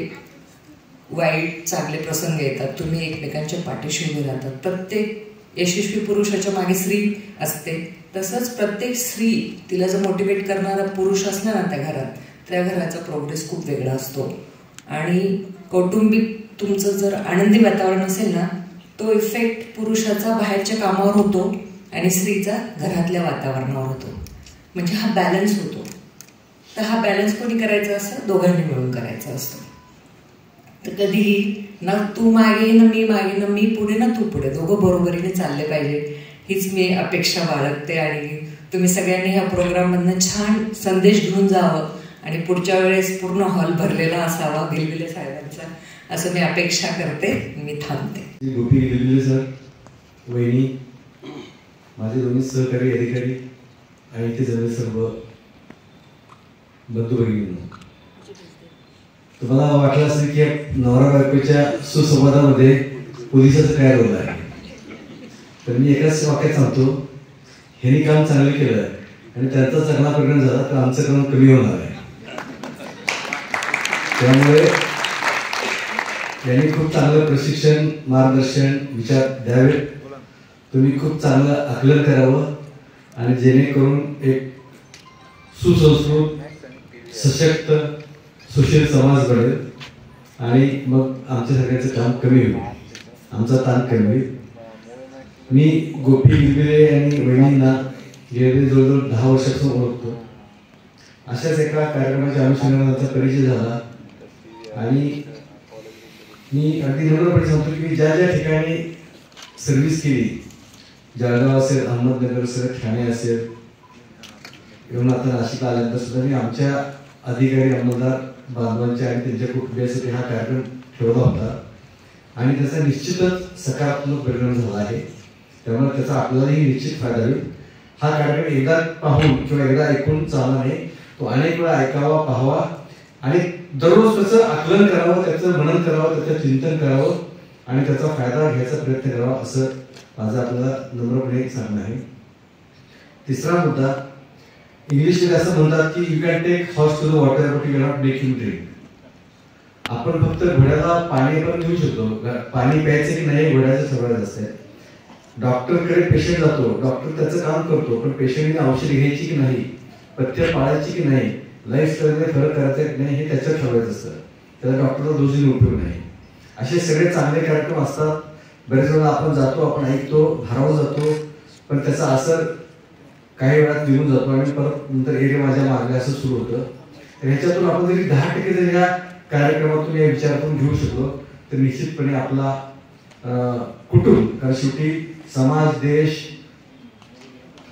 वाईट चांगले प्रसंग येतात, तुम्ही एकमेकांच्या पाठीशी उभे राहतात. प्रत्येक यशस्वी पुरुषाच्या मागे स्त्री असते, तसंच प्रत्येक स्त्री तिला जर मोटिवेट करणारा पुरुष असला ना त्या घरात, त्या घराचा प्रोग्रेस खूप वेगळा असतो. आणि कौटुंबिक तुमचं जर आनंदी वातावरण असेल ना, तो इफेक्ट पुरुषाचा बाहेरच्या कामावर होतो आणि स्त्रीचा घरातल्या वातावरणावर होतो. म्हणजे हा बॅलन्स होतो. तर हा बॅलन्स कोणी करायचा असतं? दोघांनी मिळून करायचा असतो. तर कधीही ना तू मागे ना मी मागे, ना मी पुढे ना तू पुढे, दोघं बरोबरीने चालले पाहिजे हीच मी अपेक्षा बाळगते. आणि तुम्ही सगळ्यांनी ह्या प्रोग्राममधनं छान संदेश घेऊन जावं आणि पुढच्या वेळेस पूर्ण हॉल भरलेला असावा गिलबिले साहेबांचा, असं मी अपेक्षा करते. मी थांबते. गोपी गिलबिले सर, वहिनी, माझे दोन्ही सहकारी अधिकारी आणि इथे जवळ सर्व बंधू भगिनी, तुम्हाला वाटलं असेल की नवरा बायकोच्या सुसंवादामध्ये पोलिसाचं काय रोल आहे, तर मी एकाच वाक्यात सांगतो, ह्यांनी काम चांगलं केलं आणि त्यांचा चांगला परिणाम झाला तर आमचं काम कमी होणार आहे. त्यामुळे यांनी खूप चांगलं प्रशिक्षण, मार्गदर्शन, विचार द्यावे. तुम्ही खूप चांगलं आकलन करावं आणि जेणेकरून एक सुसंस्कृत, सशक्त, सुशील समाज घडेल आणि मग आमच्या सगळ्यांचं काम कमी होईल, आमचा ताण कमी होईल. मी गोपी गिलबिले आणि वहिनींना गेले जवळजवळ 10 वर्षापासून ओळखतो. अशाच एका कार्यक्रमाच्या अनुषंगाने त्यांचा परिचय झाला आणि मी अगदी नम्रपणे सांगतो की मी ज्या ज्या ठिकाणी सर्व्हिस केली, जळगाव असेल, अहमदनगर असेल, ठाणे असेल, येऊन आता नाशिकला आल्यानंतर सुद्धा मी आमच्या अधिकारी अंमलदार बांधवांच्या आणि त्यांच्या कुटुंबियासाठी हा कार्यक्रम ठेवला होता आणि त्याचा निश्चितच सकारात्मक परिणाम झाला आहे. त्यामुळे त्याचा आपल्यालाही निश्चित फायदा होईल. हा कार्यक्रम एकदा पाहून किंवा एकदा ऐकून चालणार नाही, तो अनेक वेळा ऐकावा, पाहावा आणि दररोज त्याचं आकलन करावं, त्याचं मनन करावं, त्याचं चिंतन करावं आणि त्याचा फायदा घ्यायचा प्रयत्न करावा, असं माझं आपल्याला नम्रपणे सांगणं आहे. तिसरा मुद्दा, इंग्लिशमध्ये असं म्हणतात की you can take horse to the water but you cannot make him drink. आपण फक्त घोड्याला पाणी पण देऊ शकतो, पाणी प्यायचं की नाही घोड्याचं सगळं असतं. डॉक्टरकडे पेशंट जातो, डॉक्टर त्याचं काम करतो, पण पेशंटने औषध घ्यायची की नाही, पथ्य पाळायची की नाही, लाईफस्टाईलमध्ये फरक करायचा की नाही हे त्याच्यात ठरवायचं असतं. त्याला डॉक्टरचा दोषी उपयोग नाही. असे सगळे चांगले कार्यक्रम असतात बरेच वेळा आपण जातो, आपण ऐकतो, भारावून जातो, पण त्याचा असर काही वेळात निघून जातो आणि परत नंतर एरिया माझ्या मार्ग असं सुरू होतं. तर ह्याच्यातून आपण जरी 10% जरी या कार्यक्रमातून या विचारातून घेऊ शकलो तर निश्चितपणे आपला कुटुंब, कारण शेवटी समाज, देश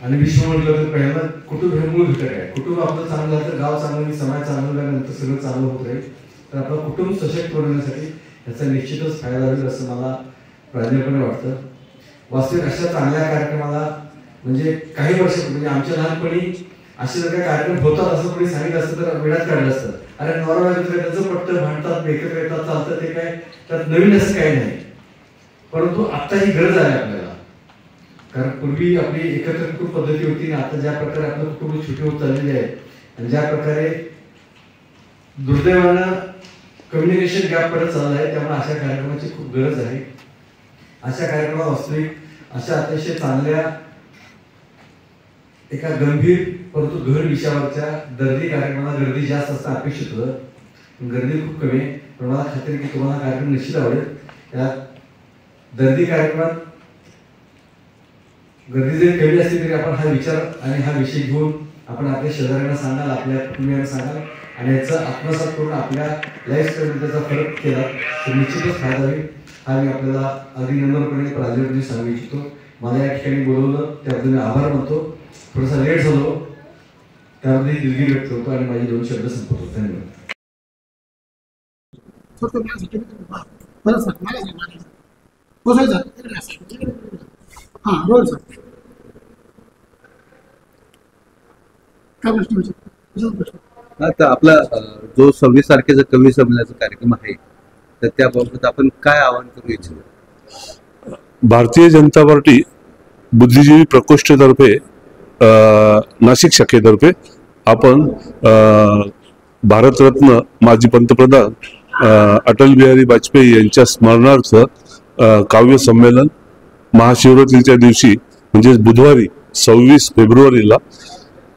आणि विश्व म्हटलं तर पहिल्यांदा कुटुंब हे मूळ घटक आहे. कुटुंब आपलं चांगलं झालं तर गाव चांगलं, समाज चांगलं झाल्यानंतर सगळं चांगलं होत राहील. तर आपलं कुटुंब सशक्त बनवण्यासाठी याचा निश्चितच फायदा होईल असं मला प्राधान्यपणे वाटतं. वास्तविक अशा चांगल्या कार्यक्रमाला म्हणजे काही वर्षापूर्वी म्हणजे आमच्या लहानपणी असे जर काही कार्यक्रम होतात असं कोणी सांगितलं असतं तर वेळात काढलं असतं. अरे नवरा त्याचं पटतं, भांडतात, एकत्र येतात, चालतं, ते काय त्यात नवीन असं काही नाही. परंतु आता ही गरज आहे आपल्याला, कारण पूर्वी आपली एकत्र कुटुंब पद्धती होती आणि आता ज्या प्रकारे आपलं कुटुंब छोटी होत चाललेली आहे आणि ज्या प्रकारे दुर्दैवानं कम्युनिकेशन गॅप पडत चालला आहे, त्यामुळे अशा कार्यक्रमाची खूप गरज आहे. अशा कार्यक्रमात वास्तविक अशा अतिशय चांगल्या एका गंभीर परंतु गहन विषयावरच्या दर्दी कार्यक्रमाला गर्दी जास्त असणं अपेक्षित होतं, गर्दी खूप कमी आहे. पण मला खात्री की तुम्हाला कार्यक्रम निश्चित आवडेल. त्या दर्दी कार्यक्रमात गर्दी जरी कमी असली तरी आपण हा विचार आणि हा विषय घेऊन आपण आपल्या शेजाऱ्यांना सांगाल, आपल्या कुटुंबियांना सांगाल आणि याचा आत्मसात करून आपल्या लाईफस्टाईलमध्ये त्याचा फरक केला तर निश्चितच फायदा होईल. हा मी आपल्याला अगदी नम्रपणे प्राधान्याने सांगू इच्छितो. मला या ठिकाणी बोलवलं त्याबद्दल मी आभार मानतो. थोडासा लेट झालो त्यामध्ये दिलगिरी व्यक्त होतो आणि माझे 2 शब्द संपवतो. धन्यवाद. आता आपला जो 26 तारखेचा कवी संमेलनाचा कार्यक्रम आहे तर त्याबाबत आपण काय आवाहन करू इच्छितो? भारतीय जनता पार्टी बुद्धिजीवी प्रकोष्ठतर्फे नाशिक शाखेतर्फे आपण भारतरत्न माजी पंतप्रधान अटल बिहारी वाजपेयी यांच्या स्मरणार्थ काव्य संमेलन महाशिवरात्रीच्या दिवशी म्हणजे बुधवारी 26 फेब्रुवारीला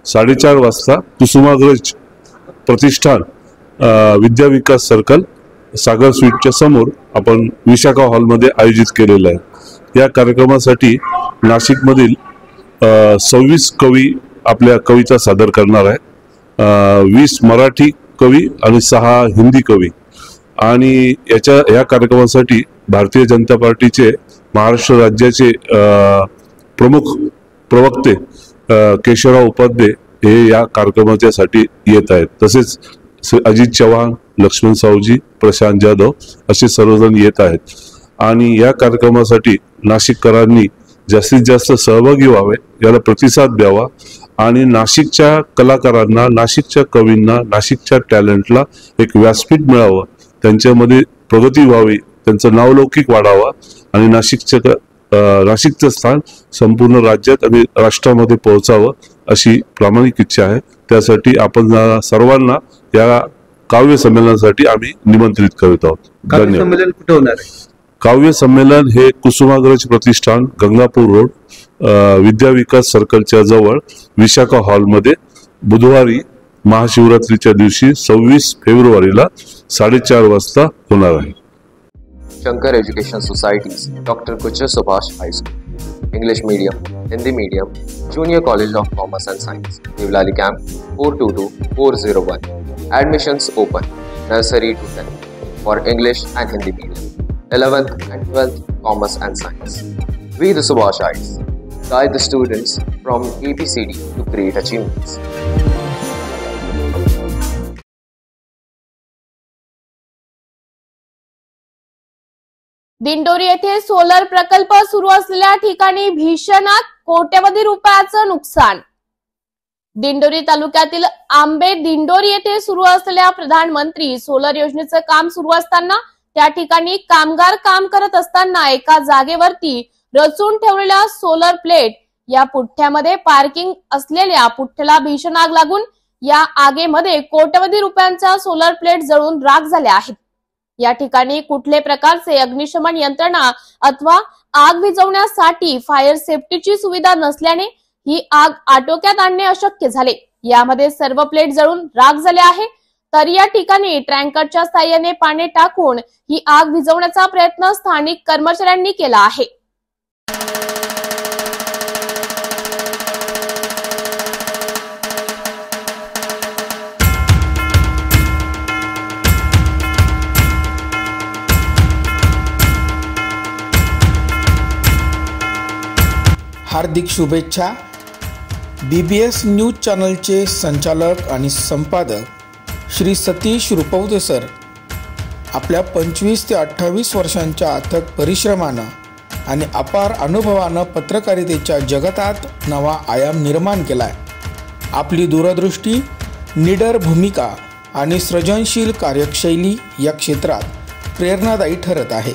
4:30 वाजता कुसुमाग्रज प्रतिष्ठान विद्या विकास सर्कल सागर स्वीटच्या समोर आपण विशाखा हॉलमध्ये आयोजित केलेलं आहे. या कार्यक्रमासाठी नाशिकमधील 26 कवी आपल्या कविता सादर करणार आहे. 20 मराठी कवी आणि 6 हिंदी कवी. आणि या कार्यक्रमासाठी भारतीय जनता पार्टीचे महाराष्ट्र राज्याचे प्रमुख प्रवक्ते केशवराव उपाध्ये हे या कार्यक्रमासाठी येत आहेत. तसेच अजित चव्हाण, लक्ष्मण सावजी, प्रशांत जाधव असे सर्वजण येत आहेत. आणि या कार्यक्रमासाठी नाशिककरांनी जास्तीत जास्त सहभागी व्हावे, याला प्रतिसाद द्यावा आणि नाशिकच्या कलाकारांना, नाशिकच्या कवींना, नाशिकच्या टॅलेंटला एक व्यासपीठ मिळावं, त्यांच्यामध्ये प्रगती व्हावी, त्यांचं नावलौकिक वाढावा आणि नाशिकचं स्थान संपूर्ण राज्यात आणि राष्ट्रामध्ये पोहोचावं अशी प्रामाणिक इच्छा आहे. त्यासाठी आपण सर्वांना या काव्य संमेलनासाठी आम्ही निमंत्रित करत आहोत. काव्य संमेलन कुठे होणार आहे? काव्य संमेलन हे कुसुमाग्रज प्रतिष्ठान, गंगापूर रोड, विद्या विकास सर्कलच्या जवळ विशाखा हॉलमध्ये बुधवारी महाशिवरात्रीच्या दिवशी 26 फेब्रुवारीला 4:30 वाजता होणार आहे. Shankar Education Societies, Dr. Gujjar Subhash High School, English Medium, Hindi Medium, Junior College of Commerce and Science, Devlali Camp 422401. Admissions open, nursery to 10th for English and Hindi Medium, 11th and 12th Commerce and Science. We the Subhashites guide the students from ABCD to great achievements. Dindori येथे solar प्रकल्प सुरू असलेल्या ठिकाणी भीषण आग, कोट्यवधी रुपयाचं नुकसान. दिंडोरी तालुक्यातील आंबे दिंडोरी येथे सुरू असलेल्या प्रधानमंत्री सोलर योजनेचं काम सुरू असताना त्या ठिकाणी कामगार काम करत असताना एका जागेवरती रचून ठेवलेल्या सोलर प्लेट या पुठ्ठ्यामध्ये पार्किंग असलेल्या पुठ्ठ्याला भीषण आग लागून या आगीमध्ये कोट्यवधी रुपयांच्या सोलर प्लेट जळून राख झाल्या आहेत. या ठिकाणी कुठले प्रकारचे अग्निशमन यंत्रणा अथवा आग विझवण्यासाठी फायर सेफ्टीची सुविधा नसल्याने ही आग आटोक्यात आणणे अशक्य झाले. यामध्ये सर्व प्लेट जळून राख झाले आहे. तर या ठिकाणी टँकरच्या साहाय्याने पाणी टाकून ही आग विझवण्याचा प्रयत्न स्थानिक कर्मचाऱ्यांनी केला आहे. हार्दिक शुभेच्छा. BBS न्यूज चॅनलचे संचालक आणि संपादक श्री सतीश रुपवते सर आपल्या 25 ते 28 वर्षांच्या अथक परिश्रमानं आणि अपार अनुभवानं पत्रकारितेच्या जगतात नवा आयाम निर्माण केलाय. आपली दूरदृष्टी, निडर भूमिका आणि सृजनशील कार्यशैली या क्षेत्रात प्रेरणादायी ठरत आहे.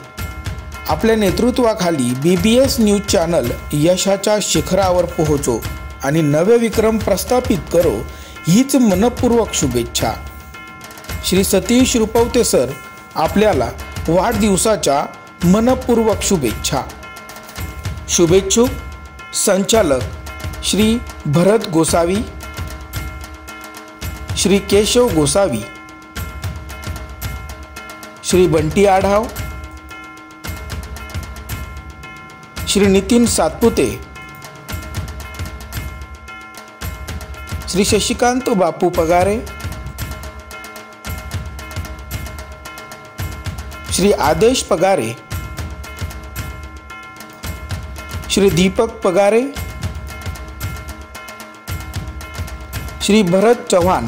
आपल्या नेतृत्वाखाली BBS न्यूज चॅनल यशाच्या शिखरावर पोहोचो आणि नवे विक्रम प्रस्थापित करो, हीच मनपूर्वक शुभेच्छा. श्री सतीश रुपवते सर आपल्याला वाढदिवसाच्या मनपूर्वक शुभेच्छा. शुभेच्छुक संचालक श्री भरत गोसावी, श्री केशव गोसावी, श्री बंटी आढाव, श्री नितीन सातपुते, श्री शशिकांत बापू पगारे, श्री आदेश पगारे, श्री दीपक पगारे, श्री भरत चव्हाण,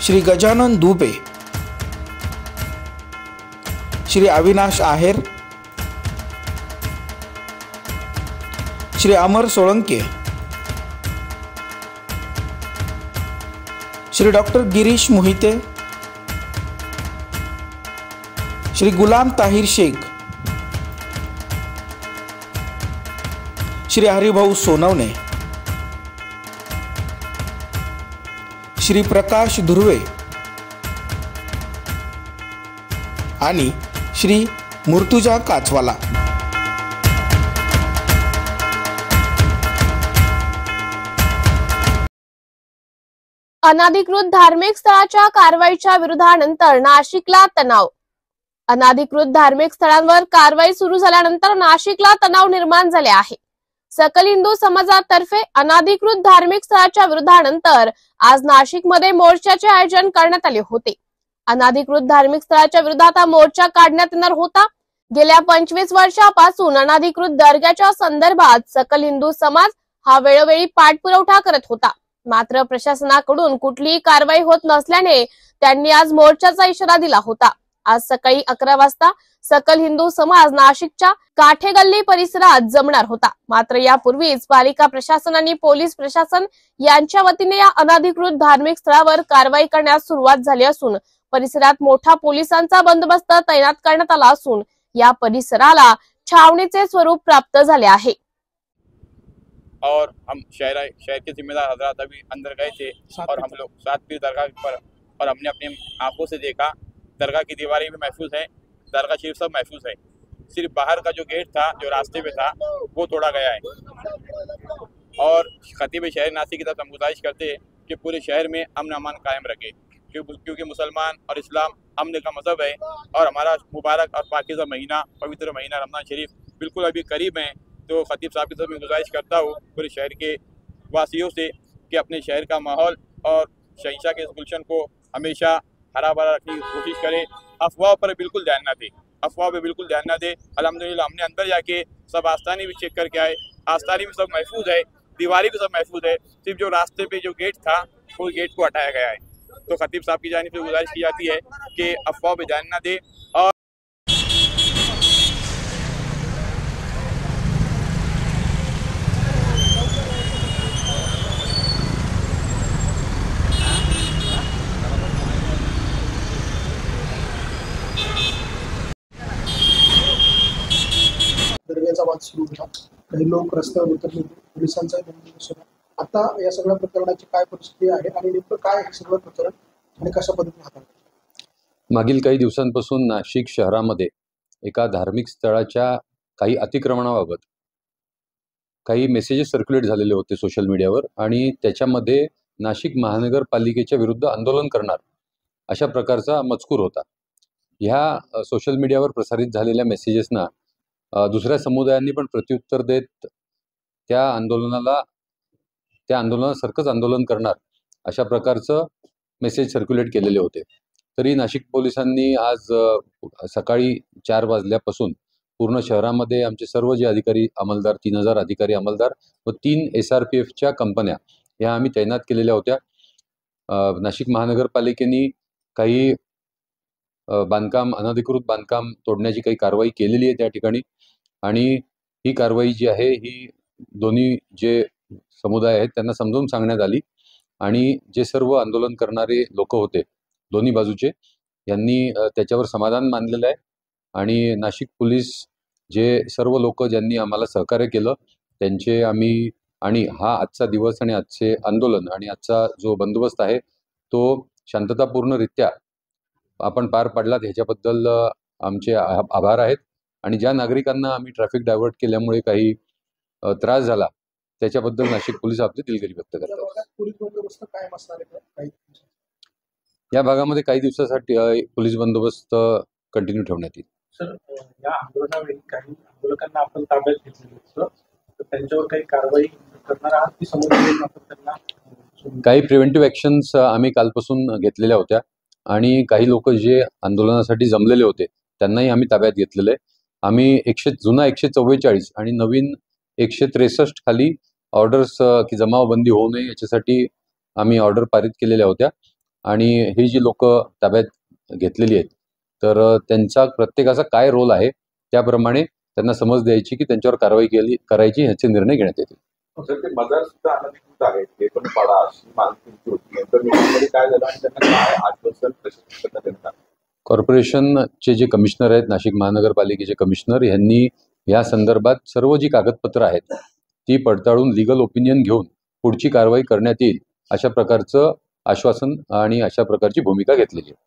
श्री गजानन दुबे, श्री अविनाश आहेर, श्री अमर सोळंके, श्री डॉक्टर गिरीश मोहिते, श्री गुलाम ताहिर शेख, श्री हरिभाऊ सोनवणे, श्री प्रकाश धुर्वे आणि श्री मुर्तुजा काचवाला. अनाधिकृत धार्मिक स्थळाच्या कारवाईच्या विरोधानंतर नाशिकला तणाव. अनाधिकृत धार्मिक स्थळांवर कारवाई सुरू झाल्यानंतर नाशिकला तणाव निर्माण झाले आहे. सकल हिंदू समाजातर्फे अनाधिकृत धार्मिक स्थळाच्या विरोधानंतर आज नाशिकमध्ये मोर्चाचे आयोजन करण्यात आले होते. अनाधिकृत धार्मिक स्थळाच्या विरोधात हा मोर्चा काढण्यात येणार होता. गेल्या 25 वर्षापासून अनाधिकृत दर्ग्याच्या संदर्भात सकल हिंदू समाज हा वेळोवेळी पाठपुरावा करत होता. मात्र प्रशासनाकडून कुठलीही कारवाई होत नसल्याने त्यांनी आज मोर्चाचा इशारा दिला होता. आज सकाळी 11 वाजता सकल हिंदू समाज नाशिकच्या काठेगल्ली परिसरात जमणार होता. मात्र यापूर्वीच पालिका प्रशासन आणि पोलीस प्रशासन यांच्या वतीने या अनाधिकृत धार्मिक स्थळावर कारवाई करण्यास सुरुवात झाली असून परिसरात मोठा पोलिसांचा बंदोबस्त तैनात करण्यात आला असून या परिसराला छावणीचे स्वरूप प्राप्त झाले आहे. और हम शहर के जिम्मेदार हजरात अभी अंदर गए थे और हम लोग 7 पीर दरगाह पर और हमने अपनी आंखों से देखा दरगाह की दीवारें भी महफूज है, दरगाह शरीफ सब महफूज है. सिर्फ बाहर का जो गेट था, जो रास्ते पे था, वो तोड़ा गया है. और खतीब शहर नासिक की तरफ हम गुजारिश करते हैं कि पूरे शहर में अमन अमान कायम रखे, क्योंकि मुसलमान और इस्लाम अमन का मजहब है और हमारा मुबारक और पाकीज़ा महीना, पवित्र महीना रमज़ान शरीफ बिल्कुल अभी करीब है. तो खतीब साहब की तरफ मैं गुजारिश करता हूँ पूरे शहर के वासियों से कि अपने शहर का माहौल और शहंशाह के गुलशन को हमेशा हरा भरा रखने की कोशिश करें. अफवाह पर बिल्कुल ध्यान ना दें, अफवाह पे बिल्कुल ध्यान ना दें. अल्हम्दुलिल्लाह हमने अंदर जाके सब आस्थानी भी चेक करके आए, आस्थानी भी सब महफूज है, दीवारें भी सब महफूज है. सिर्फ जो रास्ते पे जो गेट था वो गेट को हटाया गया है. तो खतीब साहब की जानिब से गुजारिश की जाती है कि अफवाह पे ध्यान ना दें. और दर्ग्याचा वाद सुरू होता. काही लोक रस्त्यावर उतरले, पोलिसांचा बंदोबस्त होता. आता या सगळ्या प्रकरणाची काय परिस्थिती आहे आणि नेमकं काय हे सगळं प्रकरण आणि कशा पद्धतीने हाताळतात? मागील काही दिवसांपासून नाशिक शहरामध्ये एका धार्मिक स्थळाच्या काही अतिक्रमणाबाबत काही मेसेजेस सर्क्युलेट झालेले होते सोशल मीडियावर आणि त्याच्यामध्ये नाशिक महानगरपालिकेच्या विरुद्ध आंदोलन करणार अशा प्रकारचा मजकूर होता. ह्या सोशल मीडियावर प्रसारित झालेल्या मेसेजेसना दुसऱ्या समुदायांनी पण प्रत्युत्तर देत त्या आंदोलनासारखंच आंदोलन करणार अशा प्रकारचं मेसेज सर्क्युलेट केलेले होते. तरी नाशिक पोलिसांनी आज सकाळी 4 वाजल्यापासून पूर्ण शहरामध्ये आमचे सर्व जे अधिकारी अंमलदार 3000 अधिकारी अंमलदार व 3 SRPFच्या कंपन्या ह्या आम्ही तैनात केलेल्या होत्या. नाशिक महानगरपालिकेने काही अनधिकृत बांधकाम तोडण्याची काही कारवाई केलेली आहे त्या ठिकाणी आणि ही कारवाई जी आहे ही दोन्ही जे समुदाय आहेत त्यांना समजावून सांगण्यात आली आणि जे सर्व आंदोलन करणारे लोक होते दोन्ही बाजूचे यांनी त्याच्यावर समाधान मानलेलं आहे आणि नाशिक पोलीस जे सर्व लोक ज्यांनी आम्हाला सहकार्य केलं त्यांचे आम्ही आणि हा आजचा दिवस आणि आजचे आंदोलन आणि आजचा जो बंदोबस्त आहे तो शांततापूर्णरित्या आपण पार पाडलात ह्याच्याबद्दल आमचे आभार आहेत आणि ज्या नागरिकांना आम्ही ट्रॅफिक डायव्हर्ट केल्यामुळे काही त्रास झाला त्याच्याबद्दल नाशिक पोलीस आपली दिलगिरी व्यक्त करतात. या भागामध्ये काही दिवसासाठी पोलीस बंदोबस्त कंटिन्यू ठेवण्यात येईल. सर, या आंदोलनावेळी काही आंदोलकांना आपण ताब्यात घेतलेलं होतं, तर त्यांच्यावर काही कारवाई करणार आहात की समोर त्यांना काही प्रिव्हेंटिव्ह ॲक्शन्स आम्ही कालपासून घेतलेल्या होत्या आणि काही लोक जे आंदोलनासाठी जमलेले होते त्यांनाही आम्ही ताब्यात घेतलेलं आहे. आम्ही जुना 144 आणि नवीन 163 खाली ऑर्डर्स की जमावबंदी होऊ नये याच्यासाठी आम्ही ऑर्डर पारित केलेल्या होत्या आणि ही जी लोक ताब्यात घेतलेली आहेत तर त्यांचा प्रत्येकाचा काय रोल आहे त्याप्रमाणे त्यांना समज द्यायची की त्यांच्यावर कारवाई करायची ह्याचे निर्णय घेण्यात येतील. ते मदार सुद्धा अनधिकृत आहेत ते पण पाडा अशी मागणी होती, नंतर काय झालं आणि त्यांना काय आश्वासन प्रशासन करण्यात येणार? कॉर्पोरेशनचे जे कमिशनर आहेत नाशिक महानगरपालिकेचे कमिशनर यांनी या संदर्भात सर्व जी कागदपत्र आहेत ती पडताळून लिगल ओपिनियन घेऊन पुढची कारवाई करण्यात येईल अशा प्रकारचं आश्वासन आणि अशा प्रकारची भूमिका घेतलेली आहे.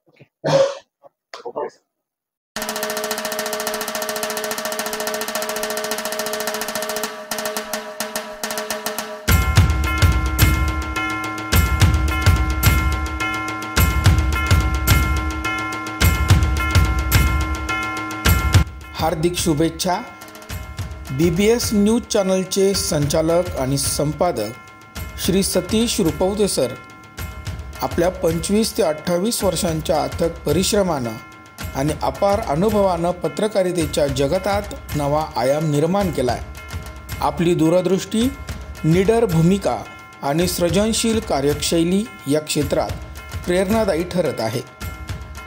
हार्दिक शुभेच्छा. BBS न्यूज चॅनलचे संचालक आणि संपादक श्री सतीश रुपवते सर आपल्या 25 ते 28 वर्षांच्या अथक परिश्रमानं आणि अपार अनुभवानं पत्रकारितेच्या जगतात नवा आयाम निर्माण केला आहे. आपली दूरदृष्टी, निडर भूमिका आणि सृजनशील कार्यशैली या क्षेत्रात प्रेरणादायी ठरत आहे.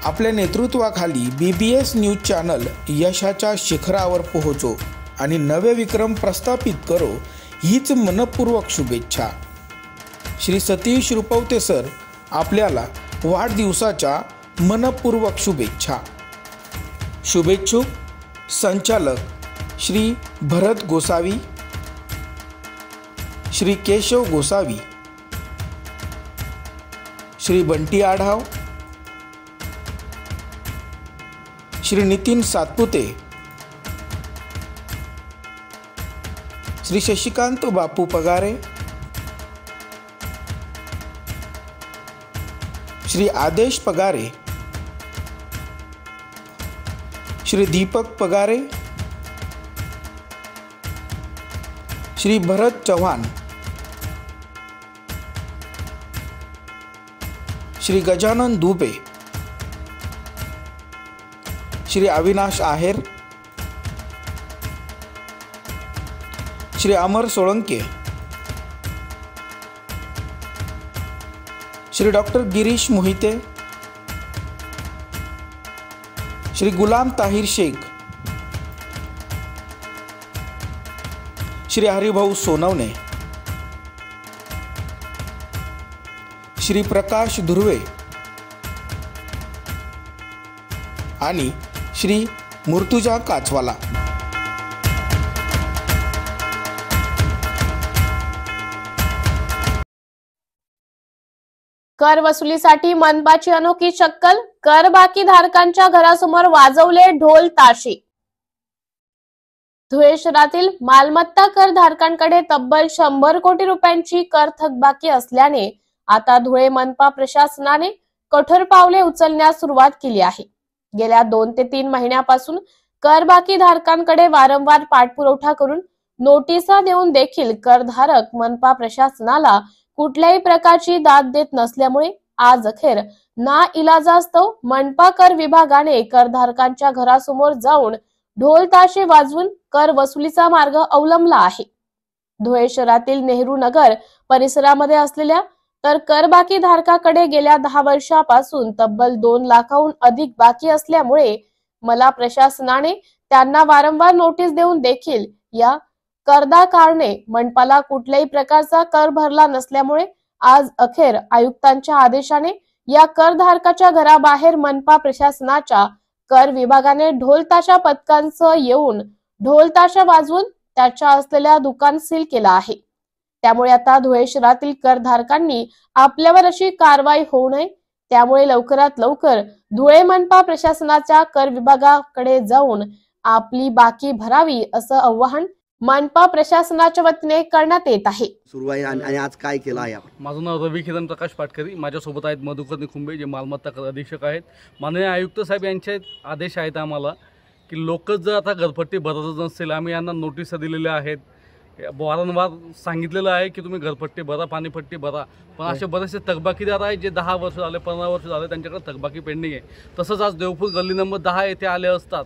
आपल्या नेतृत्वाखाली BBS न्यूज चॅनल यशाच्या शिखरावर पोहोचो आणि नवे विक्रम प्रस्थापित करो हीच मनपूर्वक शुभेच्छा. श्री सतीश रुपवते सर आपल्याला वाढदिवसाच्या मनपूर्वक शुभेच्छा. शुभेच्छुक संचालक श्री भरत गोसावी, श्री केशव गोसावी, श्री बंटी आढाव, श्री नितीन सातपुते, श्री शशिकांत बापू पगारे, श्री आदेश पगारे, श्री दीपक पगारे, श्री भरत चव्हाण, श्री गजानन दुबे, श्री अविनाश आहेर, श्री अमर सोळंके, श्री डॉक्टर गिरीश मोहिते, श्री गुलाम ताहिर शेख, श्री हरिभाऊ सोनवणे, श्री प्रकाश धुर्वे आणि श्री मुर्तुजा काचवाला. कर वसुलीसाठी मनपाची अनोखी शक्कल, कर बाकी धारकांच्या घरासमोर वाजवले ढोल ताशे. धुळे शहरातील मालमत्ता कर धारकांकडे तब्बल 100 कोटी रुपयांची कर थकबाकी असल्याने आता धुळे मनपा प्रशासनाने कठोर पावले उचलण्यास सुरुवात केली आहे. गेल्या 2 ते 3 महिन्यापासून करबाकी धारकांकडे वारंवार पाठपुरावा करून नोटिसा देऊन देखील करधारक मनपा प्रशासनाला कुठल्याही प्रकारची दाद देत नसल्यामुळे आज अखेर नाइलाजास्तव मनपा कर विभागाने करधारकांच्या घरासमोर जाऊन ढोल ताशे वाजवून कर वसुलीचा मार्ग अवलंबला आहे. धुळे शहरातील नेहरू नगर परिसरामध्ये असलेल्या तर करबाकी धारकाकडे गेल्या 10 वर्षापासून तब्बल 2 लाखाहून अधिक बाकी असल्यामुळे मला प्रशासनाने त्यांना वारंवार नोटीस देऊन देखील या करदाताने मनपाला कुठल्याही प्रकारचा कर भरला नसल्यामुळे आज अखेर आयुक्तांच्या आदेशाने या करधारकाच्या घराबाहेर मनपा प्रशासनाच्या कर विभागाने ढोलताशा पथकांसह येऊन ढोलताशा वाजवून त्याच्या असलेल्या दुकान सील केला आहे. त्यामुळे आता धुळे शहरातील करधारकांनी आपल्यावर अशी कारवाई होऊ नये, त्यामुळे लवकरात लवकर धुळे मनपा प्रशासनाच्या कर विभागाकडे जाऊन आपली बाकी भरावी असं आवाहन मनपा प्रशासनाच्या वतीने करण्यात येत आहे. सुरू आहे आणि आज काय केलं आहे आपण? माझं नाव रवी किरण प्रकाश पाटकरी. माझ्यासोबत आहेत मधुकर निखुंबे जे मालमत्ता कर अधीक्षक आहेत. माननीय आयुक्त साहेब यांचे आदेश आहेत आम्हाला की लोक जर आता घरपट्टी भरतच नसतील, आम्ही यांना नोटिसा दिलेल्या आहेत, वारंवार सांगितलेलं आहे की तुम्ही घरपट्टी भरा, पाणीपट्टी भरा, पण असे बरेचसे थकबाकीदार आहेत जे 10 वर्ष झाले 15 वर्ष झाले त्यांच्याकडे थकबाकी पेंडिंग आहे. तसंच आज देवपूर गल्ली नंबर 10 येथे आले असतात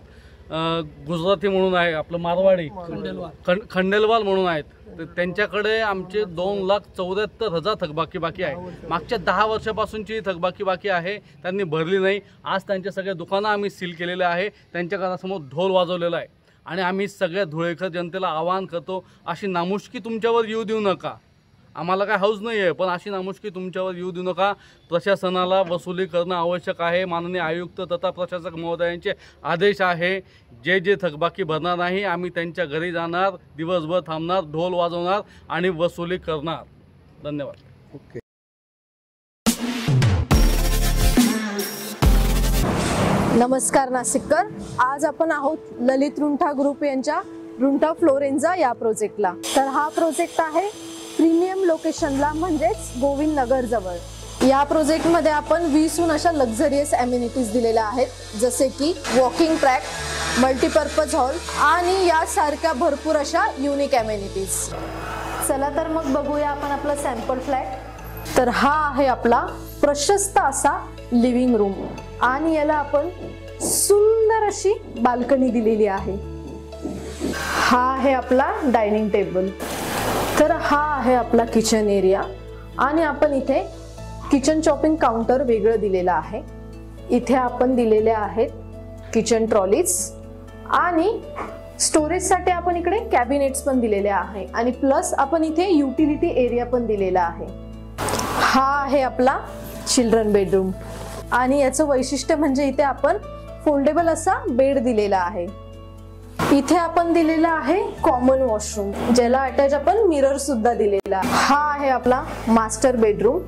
गुजराती म्हणून आहे, आपलं मारवाडी खंडेलवाल म्हणून आहेत, तर त्यांच्याकडे आमचे 2,74,000 थकबाकी बाकी आहे. मागच्या 10 वर्षापासूनची थकबाकी बाकी आहे, त्यांनी भरली नाही. आज त्यांच्या सगळ्या दुकानं आम्ही सील केलेले आहे, त्यांच्या घरासमोर ढोल वाजवलेला आहे आणि आम्ही सगळ्या धुळेकर जनतेला आवाहन करतो, अशी नामुष्की तुमच्यावर येऊ देऊ नका. आम्हाला काय हौस नाही आहे, पण अशी नामुष्की तुमच्यावर येऊ देऊ नका. प्रशासनाला वसुली करणं आवश्यक आहे. माननीय आयुक्त तथा प्रशासक महोदयांचे आदेश आहे, जे जे थकबाकी भरणार नाही आम्ही त्यांच्या घरी जाणार, दिवसभर थांबणार, ढोल वाजवणार आणि वसुली करणार. धन्यवाद. ओके. नमस्कार नाशिककर. आज आपण आहोत ललित रुंठा ग्रुप यांच्या रुंठा फ्लोरेन्झा या प्रोजेक्टला. तर हा प्रोजेक्ट आहे प्रीमियम लोकेशनला, म्हणजेच गोविंद नगर जवळ. या प्रोजेक्टमध्ये आपण 20हून अशा लक्झरियस ॲम्युनिटीज दिलेल्या आहेत, जसे की वॉकिंग ट्रॅक, मल्टीपर्पज हॉल आणि यासारख्या भरपूर अशा युनिक ॲम्युनिटीज. चला तर मग बघूया आपण आपला सॅम्पल फ्लॅट. तर हा आहे आपला प्रशस्त असा लिव्हिंग रूम आणि याला आपण सुंदर अशी बाल्कनी दिलेली आहे. हा आहे आपला डायनिंग टेबल. तर हा आहे आपला किचन एरिया आणि आपण इथे किचन चॉपिंग काउंटर वेगळं दिलेलं आहे. इथे आपण दिलेले आहेत किचन ट्रॉलीज आणि स्टोरेजसाठी आपण इकडे कॅबिनेट्स पण दिलेले आहे आणि प्लस आपण इथे युटिलिटी एरिया पण दिलेला आहे. हा आहे आपला चिल्ड्रन बेडरूम आणि याचं वैशिष्ट्य म्हणजे इथे आपण फोल्डेबल असा बेड दिलेला आहे. इथे आपण दिलेला आहे कॉमन वॉशरूम, ज्याला अटॅच आपण मिरर सुद्धा दिलेला. हा आहे आपला मास्टर बेडरूम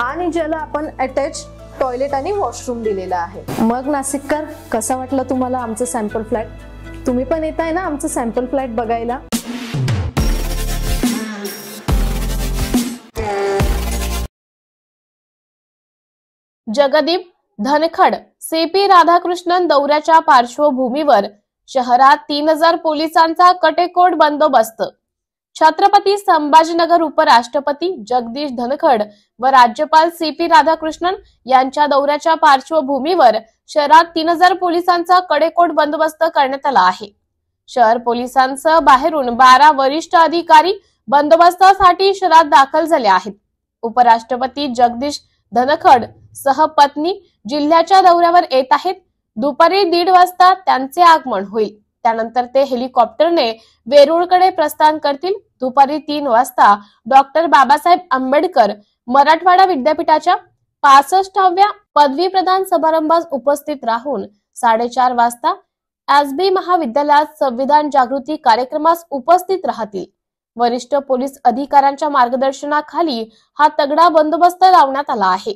आणि ज्याला आपण अटॅच टॉयलेट आणि वॉशरूम दिलेला आहे. मग नाशिककर, कसा वाटला तुम्हाला आमचं सॅम्पल फ्लॅट? तुम्ही पण येताय ना आमचं सॅम्पल फ्लॅट बघायला? जगदीप धनखड सीपी राधाकृष्णन दौऱ्याच्या पार्श्वभूमीवर शहरात 3000 पोलिसांचा कटेकोट बंदोबस्त. छत्रपती संभाजीनगर उपराष्ट्रपती जगदीश धनखड व राज्यपाल सीपी राधाकृष्णन यांच्या दौऱ्याच्या पार्श्वभूमीवर शहरात 3000 पोलिसांचा कडेकोट बंदोबस्त करण्यात आला आहे. शहर पोलिसांसह बाहेरून 12 वरिष्ठ अधिकारी बंदोबस्तासाठी शहरात दाखल झाले आहेत. उपराष्ट्रपती जगदीश धनखड सह पत्नी जिल्ह्याच्या दौऱ्यावर येत आहेत. दुपारी 1:30 वाजता त्यांचे आगमन होईल. त्यानंतर ते हेलिकॉप्टरने वेरूळकडे प्रस्थान करतील. दुपारी 3 वाजता डॉक्टर बाबासाहेब आंबेडकर मराठवाडा विद्यापीठाच्या 65व्या पदवी प्रदान समारंभास उपस्थित राहून 4:30 वाजता एसबी महाविद्यालयात संविधान जागृती कार्यक्रमास उपस्थित राहतील. वरिष्ठ पोलीस अधिकाऱ्यांच्या मार्गदर्शनाखाली हा तगडा बंदोबस्त लावण्यात आला आहे.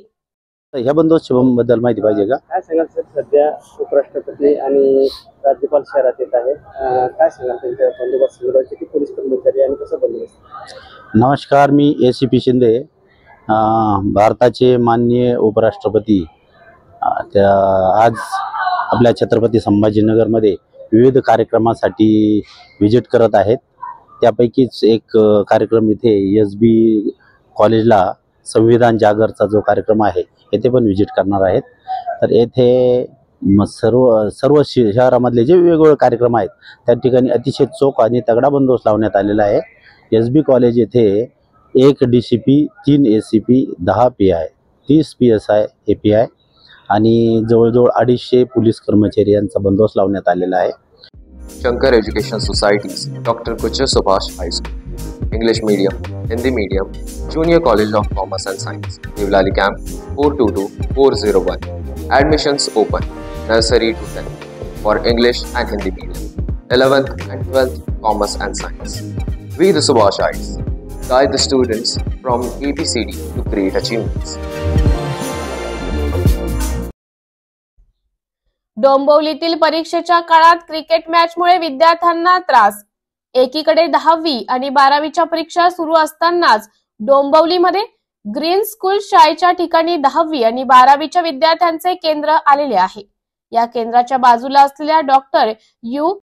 ह्या बंदोबस्ताबद्दल माहिती पाहिजे का? काय सांगाल सर, सध्या उपराष्ट्रपती आणि राज्यपाल शहरात येत आहेत, काय सांगाल त्यांच्या बंदोबस्त संदर्भात, किती पोलीस कर्मचारी आणि कसं बंदोबस्त? नमस्कार, मी ACP शिंदे, भारताचे माननीय उपराष्ट्रपती त्या आज आपल्या छत्रपती संभाजीनगरमध्ये विविध कार्यक्रमासाठी व्हिजिट करत आहेत. त्यापैकीच एक कार्यक्रम इथे SB कॉलेजला संविधान जागरचा जो कार्यक्रम आहे येथे पण व्हिजिट करणार आहेत. तर येथे सर्व शहरामधले जे वेगवेगळे कार्यक्रम आहेत त्या ठिकाणी अतिशय चोख आणि तगडा बंदोबस्त लावण्यात आलेला आहे. SB कॉलेज येथे 1 DCP, 3 ACP, 10 PI, 30 PSI API आणि जवळजवळ 250 पोलीस कर्मचारी यांचा बंदोबस्त लावण्यात आलेला आहे. Shankar Education Societies, Dr. Kuchar Subhash High School, English Medium, Hindi Medium, Junior College of Commerce and Science, Devlali Camp 422-401. Admissions open, nursery to 10th, for English and Hindi Medium, 11th and 12th Commerce and Science. We the Subhashites guide the students from ABCD to great achievements. डोंबिवलीतील परीक्षेच्या काळात cricket मॅचमुळे विद्यार्थ्यांना त्रास. एकीकडे 10वी आणि 12वीच्या परीक्षा सुरू असतानाच डोंबिवलीमध्ये ग्रीन स्कूल शाळेच्या ठिकाणी 10वी आणि 12वीच्या विद्यार्थ्यांचे केंद्र आलेले आहे. या केंद्राच्या बाजूला असलेल्या डॉक्टर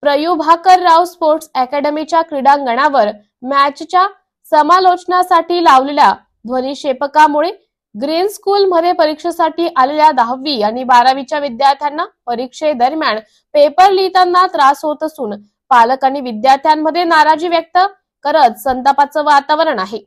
प्रयुभाकर राव स्पोर्ट्स अकॅडमीच्या क्रीडांगणावर मॅचच्या समालोचनासाठी लावलेल्या ध्वनिक्षेपकामुळे ग्रीन स्कूल मध्ये परीक्षेसाठी आलेल्या 10वी आणि 12वीच्या विद्यार्थ्यांना परीक्षेदरम्यान पेपर लिहिताना त्रास होत असून पालक आणि विद्यार्थ्यांमध्ये नाराजी व्यक्त करत संतापाचं वातावरण आहे.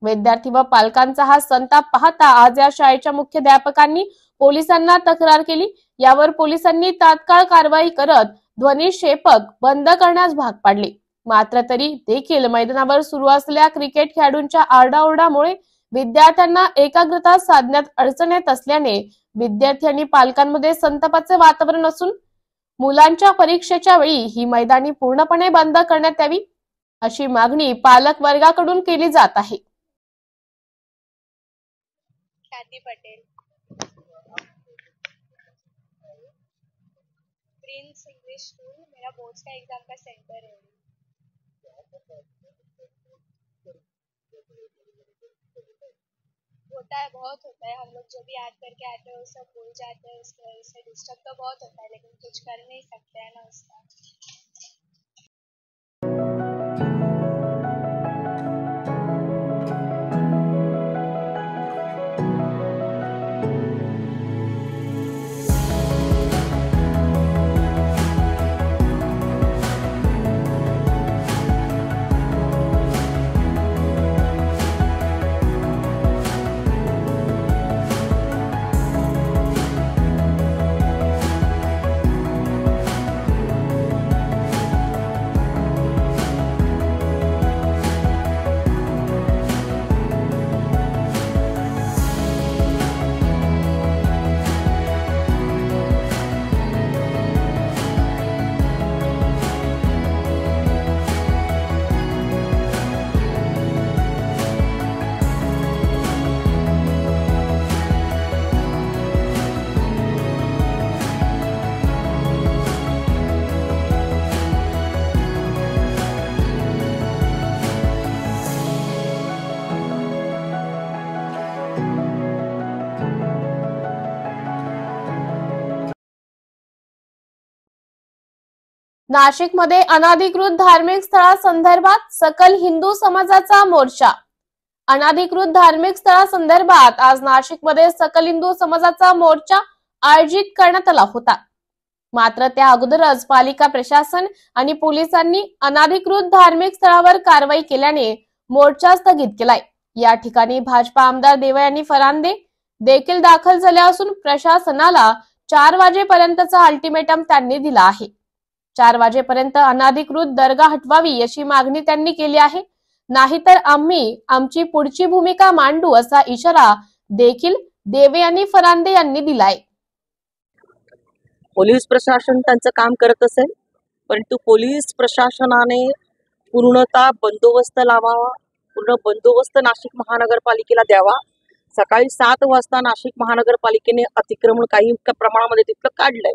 विद्यार्थी व पालकांचा हा संताप पाहता आज या शाळेच्या मुख्याध्यापकांनी पोलिसांना तक्रार केली. यावर पोलिसांनी तात्काळ कारवाई करत ध्वनिक्षेपक बंद करण्यास भाग पाडले. मात्र तरी देखील मैदानावर सुरू असलेल्या क्रिकेट खेळाडूंच्या आरडाओरडामुळे विद्यार्थ्यांना एकाग्रता साधण्यात अडचण येत असल्याने विद्यार्थी आणि पालकांमध्ये संतापाचे वातावरण असून मुलांच्या परीक्षेच्या वेळी ही मैदानी पूर्णपणे बंद करण्यात यावी अशी मागणी पालक वर्गाकडून केली जात आहे. ख्याति पटेल, प्रिंस इंग्लिश स्कूल, मेरा बोर्ड्स का एग्जाम का सेंटर है. होता है, बहुत होता है. हम लोग जो भी याद करके आते हैं वो सब भूल जाते हैं. उसकी वजह से डिस्टर्ब तो बहुत होता है, लेकिन कुछ कर नहीं सकते हैं ना उसका. नाशिकमध्ये अनधिकृत धार्मिक स्थळासंदर्भात सकल हिंदू समाजाचा मोर्चा. अनधिकृत धार्मिक स्थळासंदर्भात आज नाशिकमध्ये सकल हिंदू समाजाचा मोर्चा आयोजित करण्यात आला होता. मात्र त्या अगोदरच पालिका प्रशासन आणि पोलिसांनी अनधिकृत धार्मिक स्थळावर कारवाई केल्याने मोर्चा स्थगित केलाय. या ठिकाणी भाजपा आमदार देवयानी फरांदे देखील दाखल झाले असून प्रशासनाला 4 वाजेपर्यंतचा अल्टिमेटम त्यांनी दिला आहे. 4 वाजेपर्यंत अनधिकृत दर्गा हटवावी अशी मागणी त्यांनी केली आहे. नाहीतर आम्ही आमची पुढची भूमिका मांडू असा इशारा देखील देवयानी फरांदे यांनी दिलाय. पोलीस प्रशासन त्यांचं काम करत असेल, परंतु पोलीस प्रशासनाने पूर्णतः बंदोबस्त लावावा, पूर्ण बंदोबस्त नाशिक महानगरपालिकेला द्यावा. सकाळी 7 वाजता नाशिक महानगरपालिकेने अतिक्रमण काही प्रमाणामध्ये तिथलं काढलंय,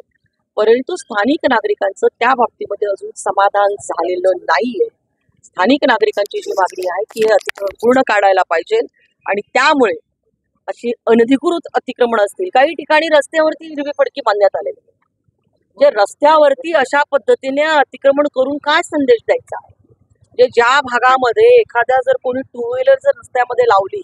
परंतु स्थानिक नागरिकांचं त्या बाबतीमध्ये अजून समाधान झालेलं नाहीये. स्थानिक नागरिकांची जी मागणी आहे की हे अतिक्रमण पूर्ण काढायला पाहिजे आणि त्यामुळे अशी अनधिकृत अतिक्रमण असतील. काही ठिकाणी रस्त्यावरती हिरवी फडकी बांधण्यात आलेली, जे रस्त्यावरती अशा पद्धतीने अतिक्रमण करून काय संदेश द्यायचा आहे. जे ज्या भागामध्ये एखाद्या जर कोणी 2 व्हीलर जर रस्त्यामध्ये लावली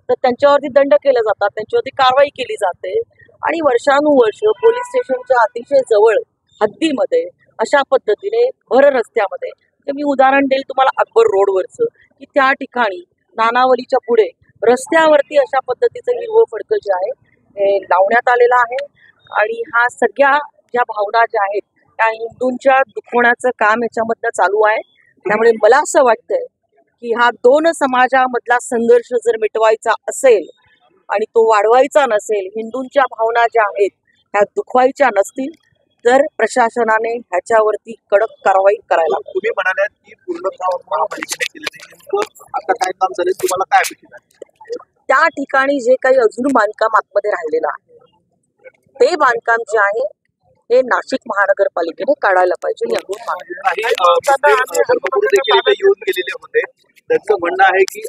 तर त्यांच्यावरती दंड केले जातात, त्यांच्यावरती कारवाई केली जाते आणि वर्षानुवर्ष पोलीस स्टेशनच्या अतिशय जवळ हद्दीमध्ये अशा पद्धतीने भर रस्त्यामध्ये, मी उदाहरण देईल तुम्हाला अकबर रोडवरचं, की त्या ठिकाणी नानावलीच्या पुढे रस्त्यावरती अशा पद्धतीचं हिरवं फडकं जे आहे हे लावण्यात आलेलं आहे. आणि हा सगळ्या ज्या भावना ज्या आहेत त्या हिंदूंच्या दुखवण्याचं काम याच्यामधनं चालू आहे. त्यामुळे मला असं वाटतंय की हा 2 समाजामधला संघर्ष जर मिटवायचा असेल आणि तो वाढवायचा नसेल, हिंदूंच्या भावना ज्या आहेत ह्या दुखवायच्या नसतील, तर प्रशासनाने ह्याच्यावरती कडक कारवाई करायला. तुम्ही म्हणाल्यात की पूर्ण काम महापालिकेने केले नाही, आता काय काम झाले, तुम्हाला काय अपेक्षित आहे? त्या ठिकाणी जे काही अजून बांधकाम आतमध्ये राहिलेलं आहे ते बांधकाम जे आहे हे नाशिक महानगरपालिकेने काढायला पाहिजे. येऊन गेलेले होते, त्यांचं म्हणणं आहे की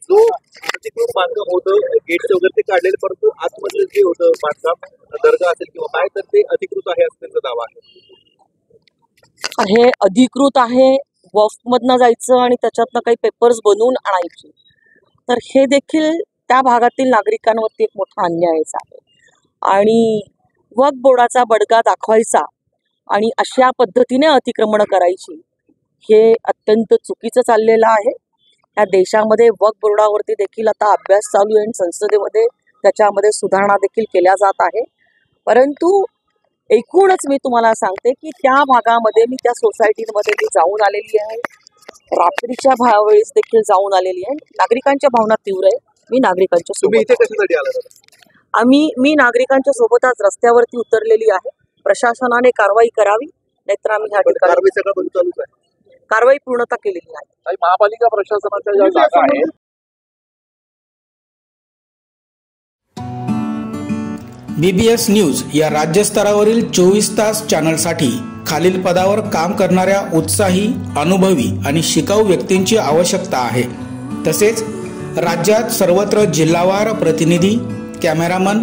जो अतिकृत बांधकाम होतं गेटचं वगैरे ते काढलेलं, परंतु आतमधलं जे होतं बांधकाम दर्गा असेल किंवा काय तर ते अधिकृत आहे असं त्यांचा दावा आहे. हे अधिकृत आहे, वक्फमधनं जायचं आणि त्याच्यातनं काही पेपर्स बनवून आणायचे, तर हे देखील त्या भागातील नागरिकांवरती एक मोठा अन्यायच आहे. आणि वक्फ बोर्डाचा बडगा दाखवायचा आणि अशा पद्धतीने अतिक्रमण करायची, हे अत्यंत चुकीचं चाललेलं आहे. या देशामध्ये वक्फ बोर्डावरती देखील आता अभ्यास चालू आहे आणि संसदेमध्ये त्याच्यामध्ये सुधारणा देखील केल्या जात आहे. परंतु एकूणच मी तुम्हाला सांगते की त्या भागामध्ये मी त्या सोसायटीमध्ये मी जाऊन आलेली आहे, रात्रीच्या वेळेस देखील जाऊन आलेली आहे. नागरिकांच्या भावना तीव्र आहे. मी नागरिकांच्या सोबत मी नागरिकांच्या सोबतच रस्त्यावरती उतरलेली आहे. प्रशासनाने कारवाई करावी, नाहीतर आम्ही ह्या ठिकाणी कारवाई पूर्णतः केलेली आहे. महापालिका प्रशासनाच्या ज्या जागा आहेत BBS न्यूज या राज्यस्तरावरील 24 तास चॅनलसाठी खालील पदावर काम करणाऱ्या उत्साही, अनुभवी आणि शिकाऊ व्यक्तींची आवश्यकता आहे. तसेच राज्यात सर्वत्र जिल्हावार प्रतिनिधी, कॅमेरामन,